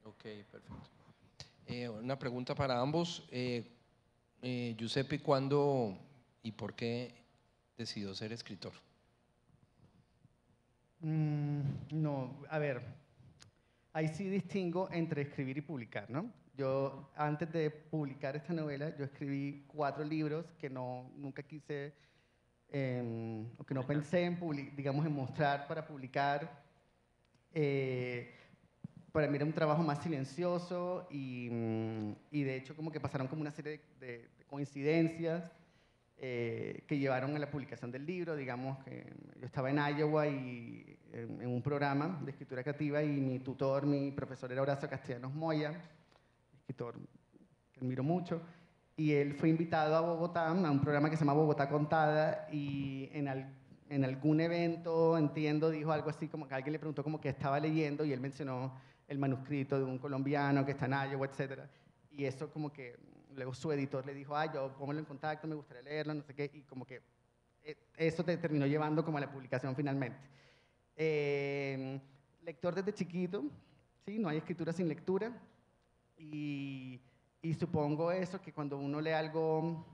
Ok, perfecto. Una pregunta para ambos. Giuseppe, ¿cuándo y por qué decidió ser escritor? No, a ver, ahí sí distingo entre escribir y publicar, ¿no? Yo, antes de publicar esta novela, yo escribí 4 libros que nunca quise, o que no pensé en, digamos, en mostrar para publicar. Para mí era un trabajo más silencioso y de hecho como que pasaron como una serie de coincidencias que llevaron a la publicación del libro. Digamos que yo estaba en Iowa y en un programa de escritura creativa y mi tutor, mi profesor era Horacio Castellanos Moya, escritor que admiro mucho, y él fue invitado a Bogotá a un programa que se llama Bogotá Contada y en algún evento, entiendo, dijo algo así como que alguien le preguntó como que estaba leyendo y él mencionó el manuscrito de un colombiano que está en Iowa, etc. Y eso como que luego su editor le dijo, yo póngalo en contacto, me gustaría leerlo, no sé qué, y como que eso te terminó llevando como a la publicación finalmente. Lector desde chiquito, ¿sí? No hay escritura sin lectura. Y supongo eso, que cuando uno lee algo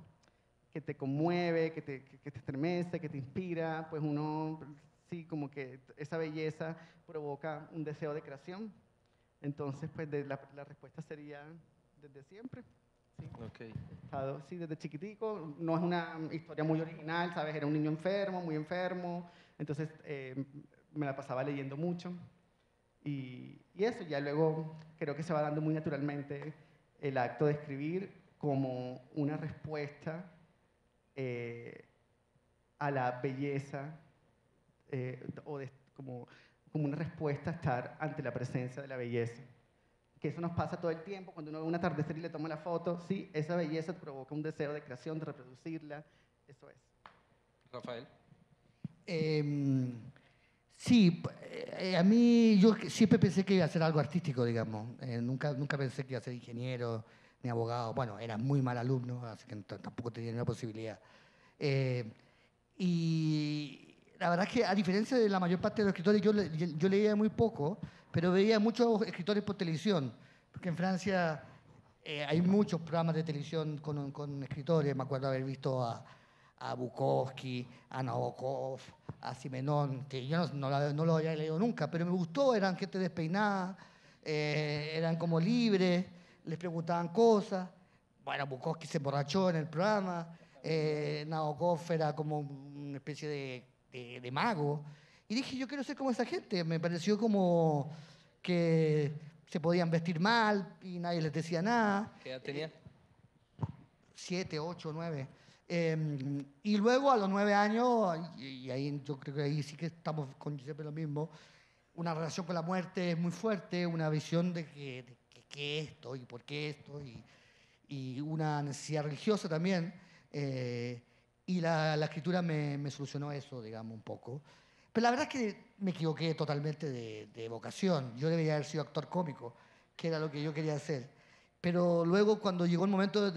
que te conmueve, que te estremece, que te inspira, pues uno, sí, como que esa belleza provoca un deseo de creación. Entonces, pues la respuesta sería desde siempre. Sí. Okay. Sí, desde chiquitico. No es una historia muy original, ¿sabes? Era un niño enfermo, muy enfermo. Entonces, me la pasaba leyendo mucho. Y eso, ya luego creo que se va dando muy naturalmente el acto de escribir como una respuesta a la belleza como una respuesta a estar ante la presencia de la belleza. Que eso nos pasa todo el tiempo, cuando uno ve un atardecer y le toma la foto, sí, esa belleza te provoca un deseo de creación, de reproducirla, eso es. Rafael. Sí, a mí yo siempre pensé que iba a ser algo artístico, digamos. Nunca pensé que iba a ser ingeniero ni abogado. Bueno, era muy mal alumno, así que tampoco tenía ninguna posibilidad. Y la verdad es que a diferencia de la mayor parte de los escritores, yo leía muy poco, pero veía muchos escritores por televisión, porque en Francia hay muchos programas de televisión con escritores. Me acuerdo haber visto a Bukowski, a Nabokov, a Simenon, que yo no lo había leído nunca, pero me gustó. Eran gente despeinada, eran como libres, les preguntaban cosas. Bueno, Bukowski se emborrachó en el programa, Nabokov era como una especie de mago. Y dije, yo quiero ser como esa gente. Me pareció como que se podían vestir mal y nadie les decía nada. ¿Qué edad tenía? 7, 8, 9. Y luego a los 9 años, y ahí yo creo que ahí sí que estamos con Giuseppe lo mismo, una relación con la muerte muy fuerte, una visión de qué esto y por qué esto, y una necesidad religiosa también. Y la escritura me solucionó eso, digamos, un poco. Pero la verdad es que me equivoqué totalmente de vocación. Yo debería haber sido actor cómico, que era lo que yo quería hacer. Pero luego, cuando llegó el momento,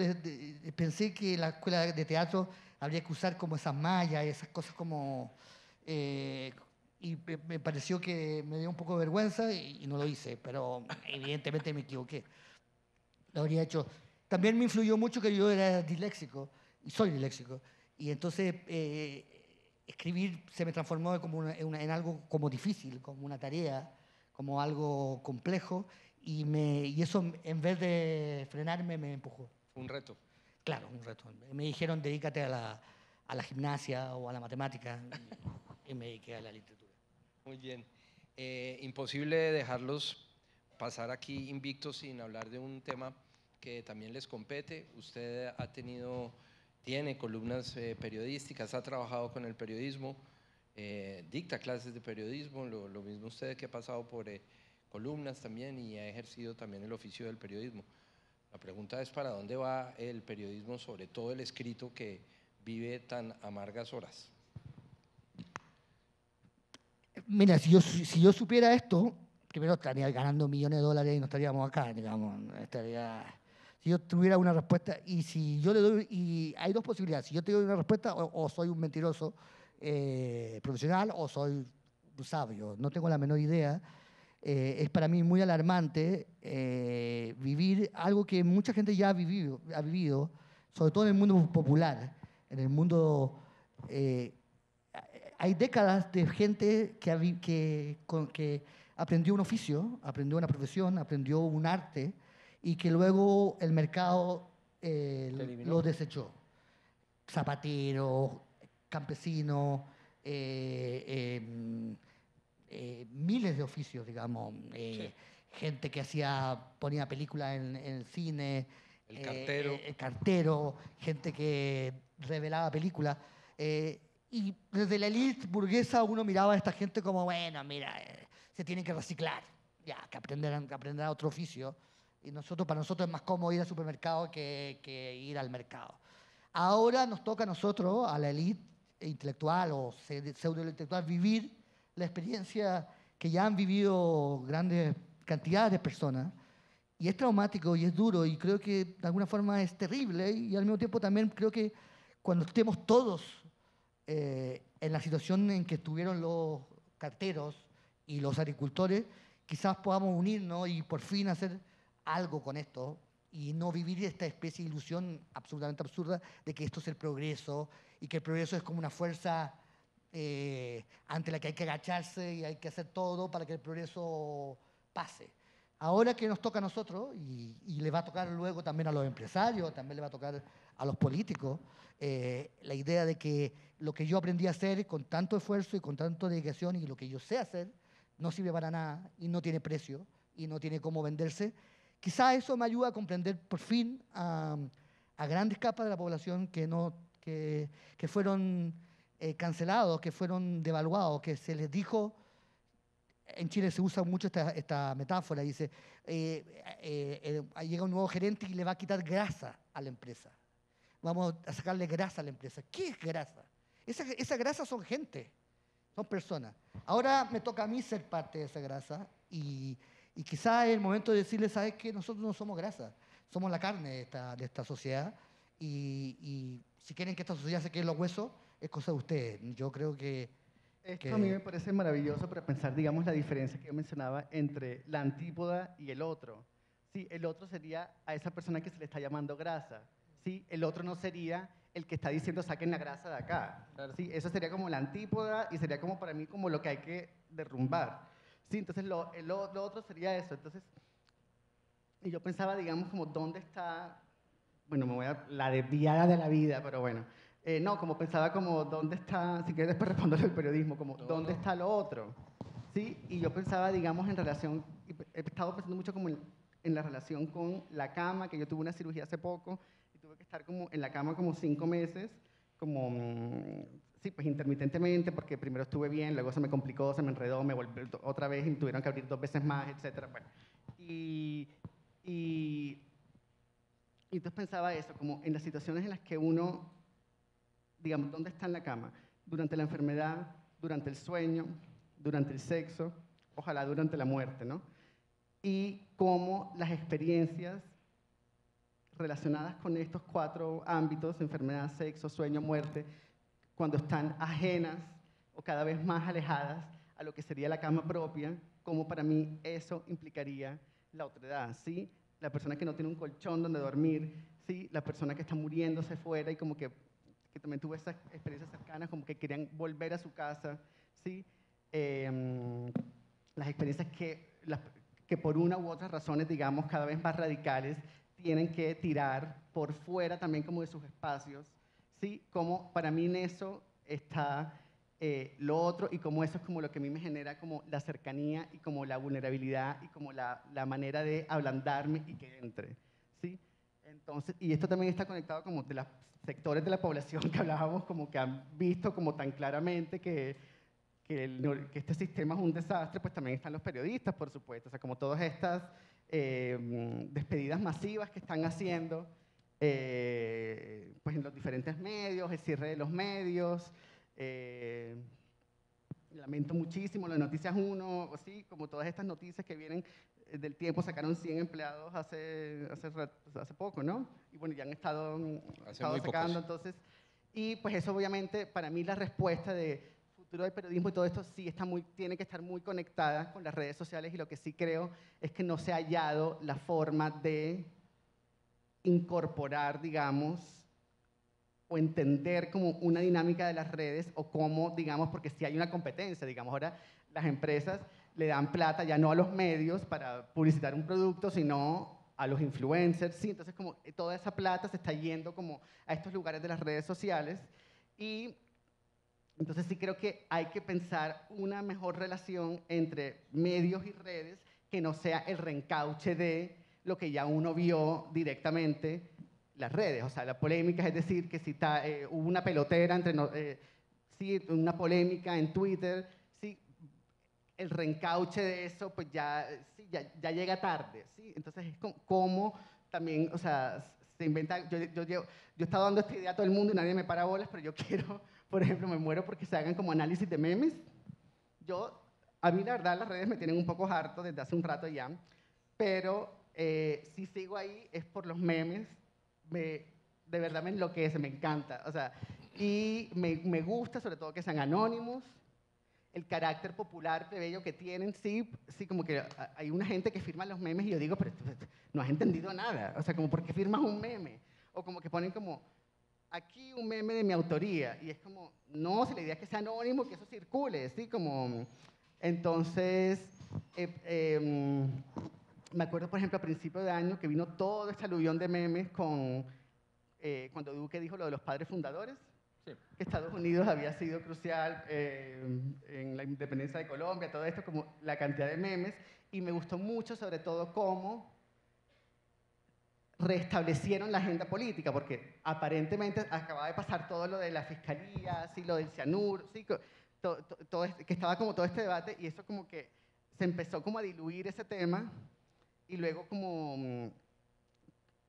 pensé que la escuela de teatro habría que usar como esas mallas, esas cosas como... y me pareció que me dio un poco de vergüenza y no lo hice, pero evidentemente me equivoqué. Lo habría hecho. También me influyó mucho que yo era disléxico, y soy disléxico, y entonces escribir se me transformó como en algo como difícil, como una tarea, como algo complejo, y eso en vez de frenarme me empujó. Un reto. Claro, un reto. Me dijeron dedícate a la gimnasia o a la matemática y me dediqué a la literatura. Muy bien. Imposible dejarlos pasar aquí invictos sin hablar de un tema que también les compete. Usted tiene columnas periodísticas, ha trabajado con el periodismo, dicta clases de periodismo, lo mismo usted que ha pasado por columnas también y ha ejercido también el oficio del periodismo. La pregunta es ¿para dónde va el periodismo, sobre todo el escrito que vive tan amargas horas? Mira, si yo supiera esto, primero estaría ganando millones de dólares y no estaríamos acá, digamos. Si yo tuviera una respuesta, y si yo le doy, y hay dos posibilidades, si yo te doy una respuesta, o soy un mentiroso profesional, o soy un sabio, no tengo la menor idea. Es para mí muy alarmante vivir algo que mucha gente ya ha vivido, sobre todo en el mundo popular, en el mundo... hay décadas de gente que aprendió un oficio, aprendió una profesión, aprendió un arte y que luego el mercado lo desechó. Zapateros, campesinos, miles de oficios, digamos. Sí. Gente que ponía películas en el cine. El cartero. El cartero, gente que revelaba películas. Y desde la élite burguesa uno miraba a esta gente como, bueno, mira, se tienen que reciclar, ya, que aprender otro oficio. Y para nosotros es más cómodo ir al supermercado que ir al mercado. Ahora nos toca a nosotros, a la élite intelectual o pseudo-intelectual, vivir la experiencia que ya han vivido grandes cantidades de personas. Y es traumático y es duro y creo que de alguna forma es terrible y al mismo tiempo también creo que cuando estemos todos en la situación en que estuvieron los carteros y los agricultores, quizás podamos unirnos y por fin hacer algo con esto y no vivir esta especie de ilusión absolutamente absurda de que esto es el progreso y que el progreso es como una fuerza ante la que hay que agacharse y hay que hacer todo para que el progreso pase. Ahora que nos toca a nosotros, y le va a tocar luego también a los empresarios, también le va a tocar a los políticos, la idea de que lo que yo aprendí a hacer con tanto esfuerzo y con tanta dedicación y lo que yo sé hacer no sirve para nada y no tiene precio y no tiene cómo venderse. Quizá eso me ayuda a comprender por fin a grandes capas de la población que fueron cancelados, que fueron devaluados, que se les dijo... En Chile se usa mucho esta metáfora, dice, llega un nuevo gerente y le va a quitar grasa a la empresa. Vamos a sacarle grasa a la empresa. ¿Qué es grasa? Esa grasa son gente, son personas. Ahora me toca a mí ser parte de esa grasa y quizás es el momento de decirle, ¿sabes qué? Nosotros no somos grasa, somos la carne de esta sociedad y si quieren que esta sociedad se quede en los huesos, es cosa de ustedes. Yo creo que... Esto a mí me parece maravilloso para pensar, digamos, la diferencia que yo mencionaba entre la antípoda y el otro. Sí, el otro sería a esa persona que se le está llamando grasa. Sí, el otro no sería el que está diciendo saquen la grasa de acá. Claro. Sí, eso sería como la antípoda y sería como para mí como lo que hay que derrumbar. Sí, entonces lo otro sería eso. Entonces, y yo pensaba, digamos, como dónde está, bueno, me voy a la desviada de la vida, pero bueno. No, como pensaba como, ¿dónde está? Si quieres después responderle el periodismo, como, ¿dónde está lo otro? ¿Sí? Y yo pensaba, digamos, en relación, he estado pensando mucho como en la relación con la cama, que yo tuve una cirugía hace poco, y tuve que estar como en la cama como 5 meses, como, sí, pues intermitentemente, porque primero estuve bien, luego se me complicó, se me enredó, me volvió otra vez y me tuvieron que abrir 2 veces más, etcétera. Bueno, y entonces pensaba eso, como en las situaciones en las que uno... digamos, ¿dónde está en la cama? Durante la enfermedad, durante el sueño, durante el sexo, ojalá durante la muerte, ¿no? Y cómo las experiencias relacionadas con estos 4 ámbitos, enfermedad, sexo, sueño, muerte, cuando están ajenas o cada vez más alejadas a lo que sería la cama propia, cómo para mí eso implicaría la otredad, ¿sí? La persona que no tiene un colchón donde dormir, ¿sí? La persona que está muriéndose fuera y como que también tuve esas experiencias cercanas, como que querían volver a su casa, ¿sí? Las experiencias que por una u otra razones, digamos, cada vez más radicales, tienen que tirar por fuera también como de sus espacios, ¿sí? Como para mí en eso está lo otro y como eso es como lo que a mí me genera como la cercanía y como la vulnerabilidad y como la manera de ablandarme y que entre, ¿sí? Entonces, y esto también está conectado como de los sectores de la población que hablábamos, como que han visto como tan claramente que este sistema es un desastre, pues también están los periodistas, por supuesto. O sea, como todas estas despedidas masivas que están haciendo, pues en los diferentes medios, el cierre de los medios, lamento muchísimo lo de Noticias 1, así como todas estas noticias que vienen del tiempo, sacaron 100 empleados hace poco, ¿no? Y bueno, ya han estado sacando, entonces, y pues eso obviamente, para mí la respuesta de futuro del periodismo y todo esto sí tiene que estar muy conectada con las redes sociales, y lo que sí creo es que no se ha hallado la forma de incorporar, digamos, o entender como una dinámica de las redes, o cómo, digamos, porque si hay una competencia, digamos, ahora las empresas le dan plata ya no a los medios para publicitar un producto, sino a los influencers, ¿sí? Entonces como toda esa plata se está yendo como a estos lugares de las redes sociales, y entonces sí creo que hay que pensar una mejor relación entre medios y redes, que no sea el reencauche de lo que ya uno vio directamente las redes, o sea, la polémica, es decir, que si hubo una pelotera sí, una polémica en Twitter, sí, el reencauche de eso, pues sí, ya llega tarde, ¿sí? Entonces es como también, o sea, se inventa, yo he estado dando esta idea a todo el mundo y nadie me para bolas, pero yo quiero, por ejemplo, me muero porque se hagan como análisis de memes. A mí la verdad las redes me tienen un poco harto desde hace un rato ya, pero si sigo ahí es por los memes. De verdad me enloquece, me encanta, o sea, y me gusta sobre todo que sean anónimos, el carácter popular plebeyo que tienen, sí, como que hay una gente que firma los memes y yo digo, pero no has entendido nada, o sea, como ¿por qué firmas un meme? O como que ponen como, aquí un meme de mi autoría, y es como, no, si la idea es que sea anónimo, que eso circule, sí, como, entonces, me acuerdo, por ejemplo, a principio de año que vino todo este aluvión de memes cuando Duque dijo lo de los padres fundadores, sí, que Estados Unidos había sido crucial en la independencia de Colombia, todo esto, como la cantidad de memes, y me gustó mucho sobre todo cómo restablecieron la agenda política, porque aparentemente acababa de pasar todo lo de la fiscalía, sí, lo del cianuro, sí, que estaba como todo este debate, y eso como que se empezó como a diluir ese tema. Y luego como,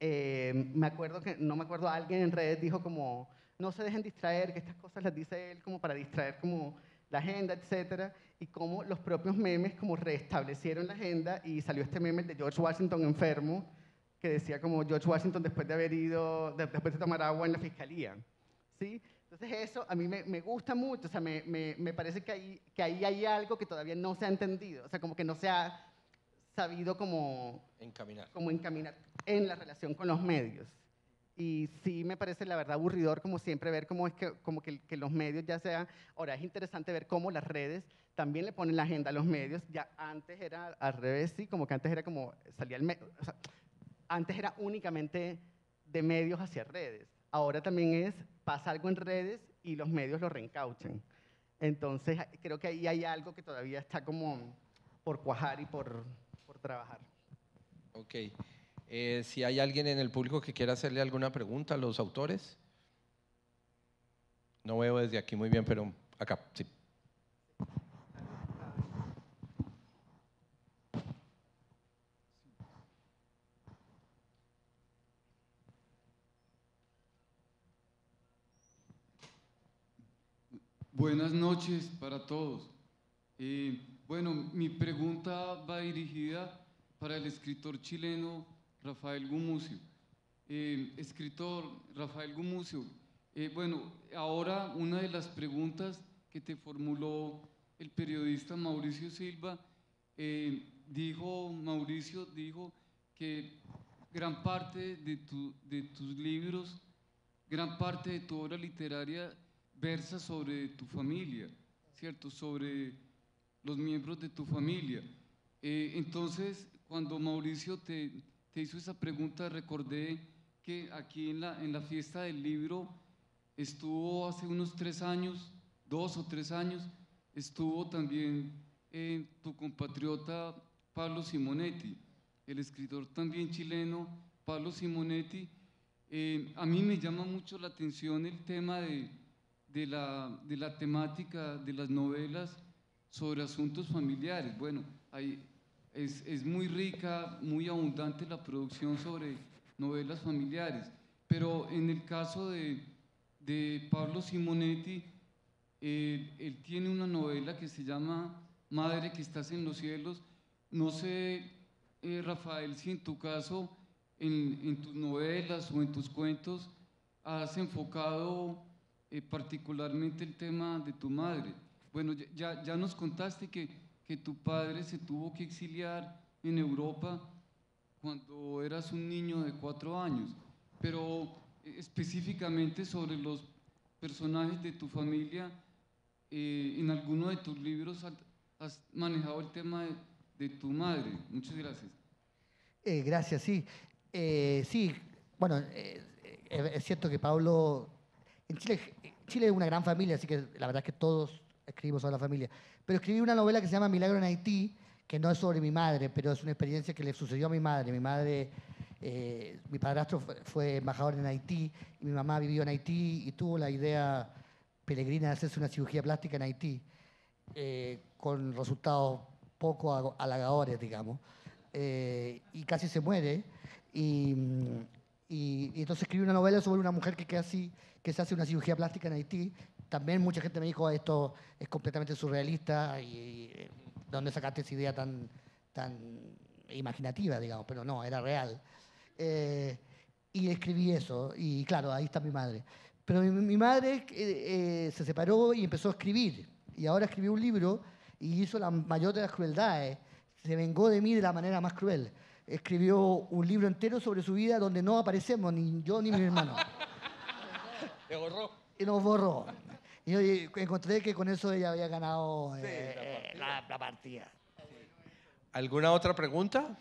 no me acuerdo, alguien en redes dijo como, no se dejen distraer, que estas cosas las dice él como para distraer como la agenda, etcétera, y como los propios memes como restablecieron la agenda, y salió este meme de George Washington enfermo, que decía como George Washington después de tomar agua en la fiscalía, ¿sí? Entonces eso a mí me gusta mucho, o sea, me parece que ahí hay algo que todavía no se ha entendido, o sea, como que no se ha sabido como encaminar en la relación con los medios. Y sí me parece la verdad aburridor como siempre ver cómo es que los medios ya sean, ahora es interesante ver cómo las redes también le ponen la agenda a los medios, ya antes era al revés, sí, como que antes era como, o sea, antes era únicamente de medios hacia redes, ahora también pasa algo en redes y los medios lo reencauchan. Entonces creo que ahí hay algo que todavía está como por cuajar y por trabajar. Ok. Si hay alguien en el público que quiera hacerle alguna pregunta a los autores. No veo desde aquí muy bien, pero acá, sí. Buenas noches para todos. Bueno, mi pregunta va dirigida para el escritor chileno Rafael Gumucio. Escritor Rafael Gumucio, bueno, ahora una de las preguntas que te formuló el periodista Mauricio Silva, Mauricio dijo que gran parte de tus libros, gran parte de tu obra literaria versa sobre tu familia, ¿cierto? Sobre los miembros de tu familia. Entonces, cuando Mauricio te hizo esa pregunta, recordé que aquí en la fiesta del libro estuvo hace unos 3 años, 2 o 3 años, estuvo también tu compatriota Pablo Simonetti, el escritor también chileno Pablo Simonetti. A mí me llama mucho la atención el tema de la temática de las novelas sobre asuntos familiares. Bueno, es muy rica, muy abundante la producción sobre novelas familiares, pero en el caso de Pablo Simonetti, Él tiene una novela que se llama Madre que estás en los cielos. No sé, Rafael, si en tu caso, en tus novelas o en tus cuentos, has enfocado particularmente el tema de tu madre. Bueno, ya nos contaste que tu padre se tuvo que exiliar en Europa cuando eras un niño de 4 años, pero específicamente sobre los personajes de tu familia, en alguno de tus libros has manejado el tema de tu madre. Muchas gracias. Gracias, sí. Sí, bueno, es cierto que Pablo, en Chile es una gran familia, así que la verdad es que todos escribimos sobre la familia, pero escribí una novela que se llama Milagro en Haití, que no es sobre mi madre, pero es una experiencia que le sucedió a mi madre. Mi padrastro fue embajador en Haití, y mi mamá vivió en Haití y tuvo la idea peregrina de hacerse una cirugía plástica en Haití, con resultados poco halagadores, digamos, y casi se muere. Y entonces escribí una novela sobre una mujer que se hace una cirugía plástica en Haití. También mucha gente me dijo, esto es completamente surrealista, y ¿de dónde sacaste esa idea tan imaginativa, digamos? Pero no, era real. Y escribí eso, y claro, ahí está mi madre. Pero mi madre se separó y empezó a escribir, y ahora escribió un libro y hizo la mayor de las crueldades. Se vengó de mí de la manera más cruel. Escribió un libro entero sobre su vida donde no aparecemos, ni yo ni mi hermano. ¿Te borró? Y nos borró. Y yo encontré que con eso ella había ganado la partida. ¿Alguna otra pregunta?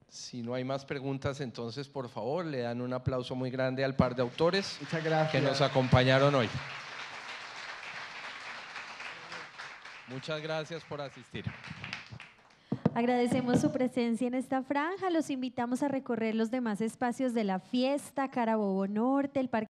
Si no hay más preguntas, entonces, por favor, le dan un aplauso muy grande al par de autores Muchas gracias. que nos acompañaron hoy. Muchas gracias por asistir. Agradecemos su presencia en esta franja. Los invitamos a recorrer los demás espacios de la fiesta, Carabobo Norte, el Parque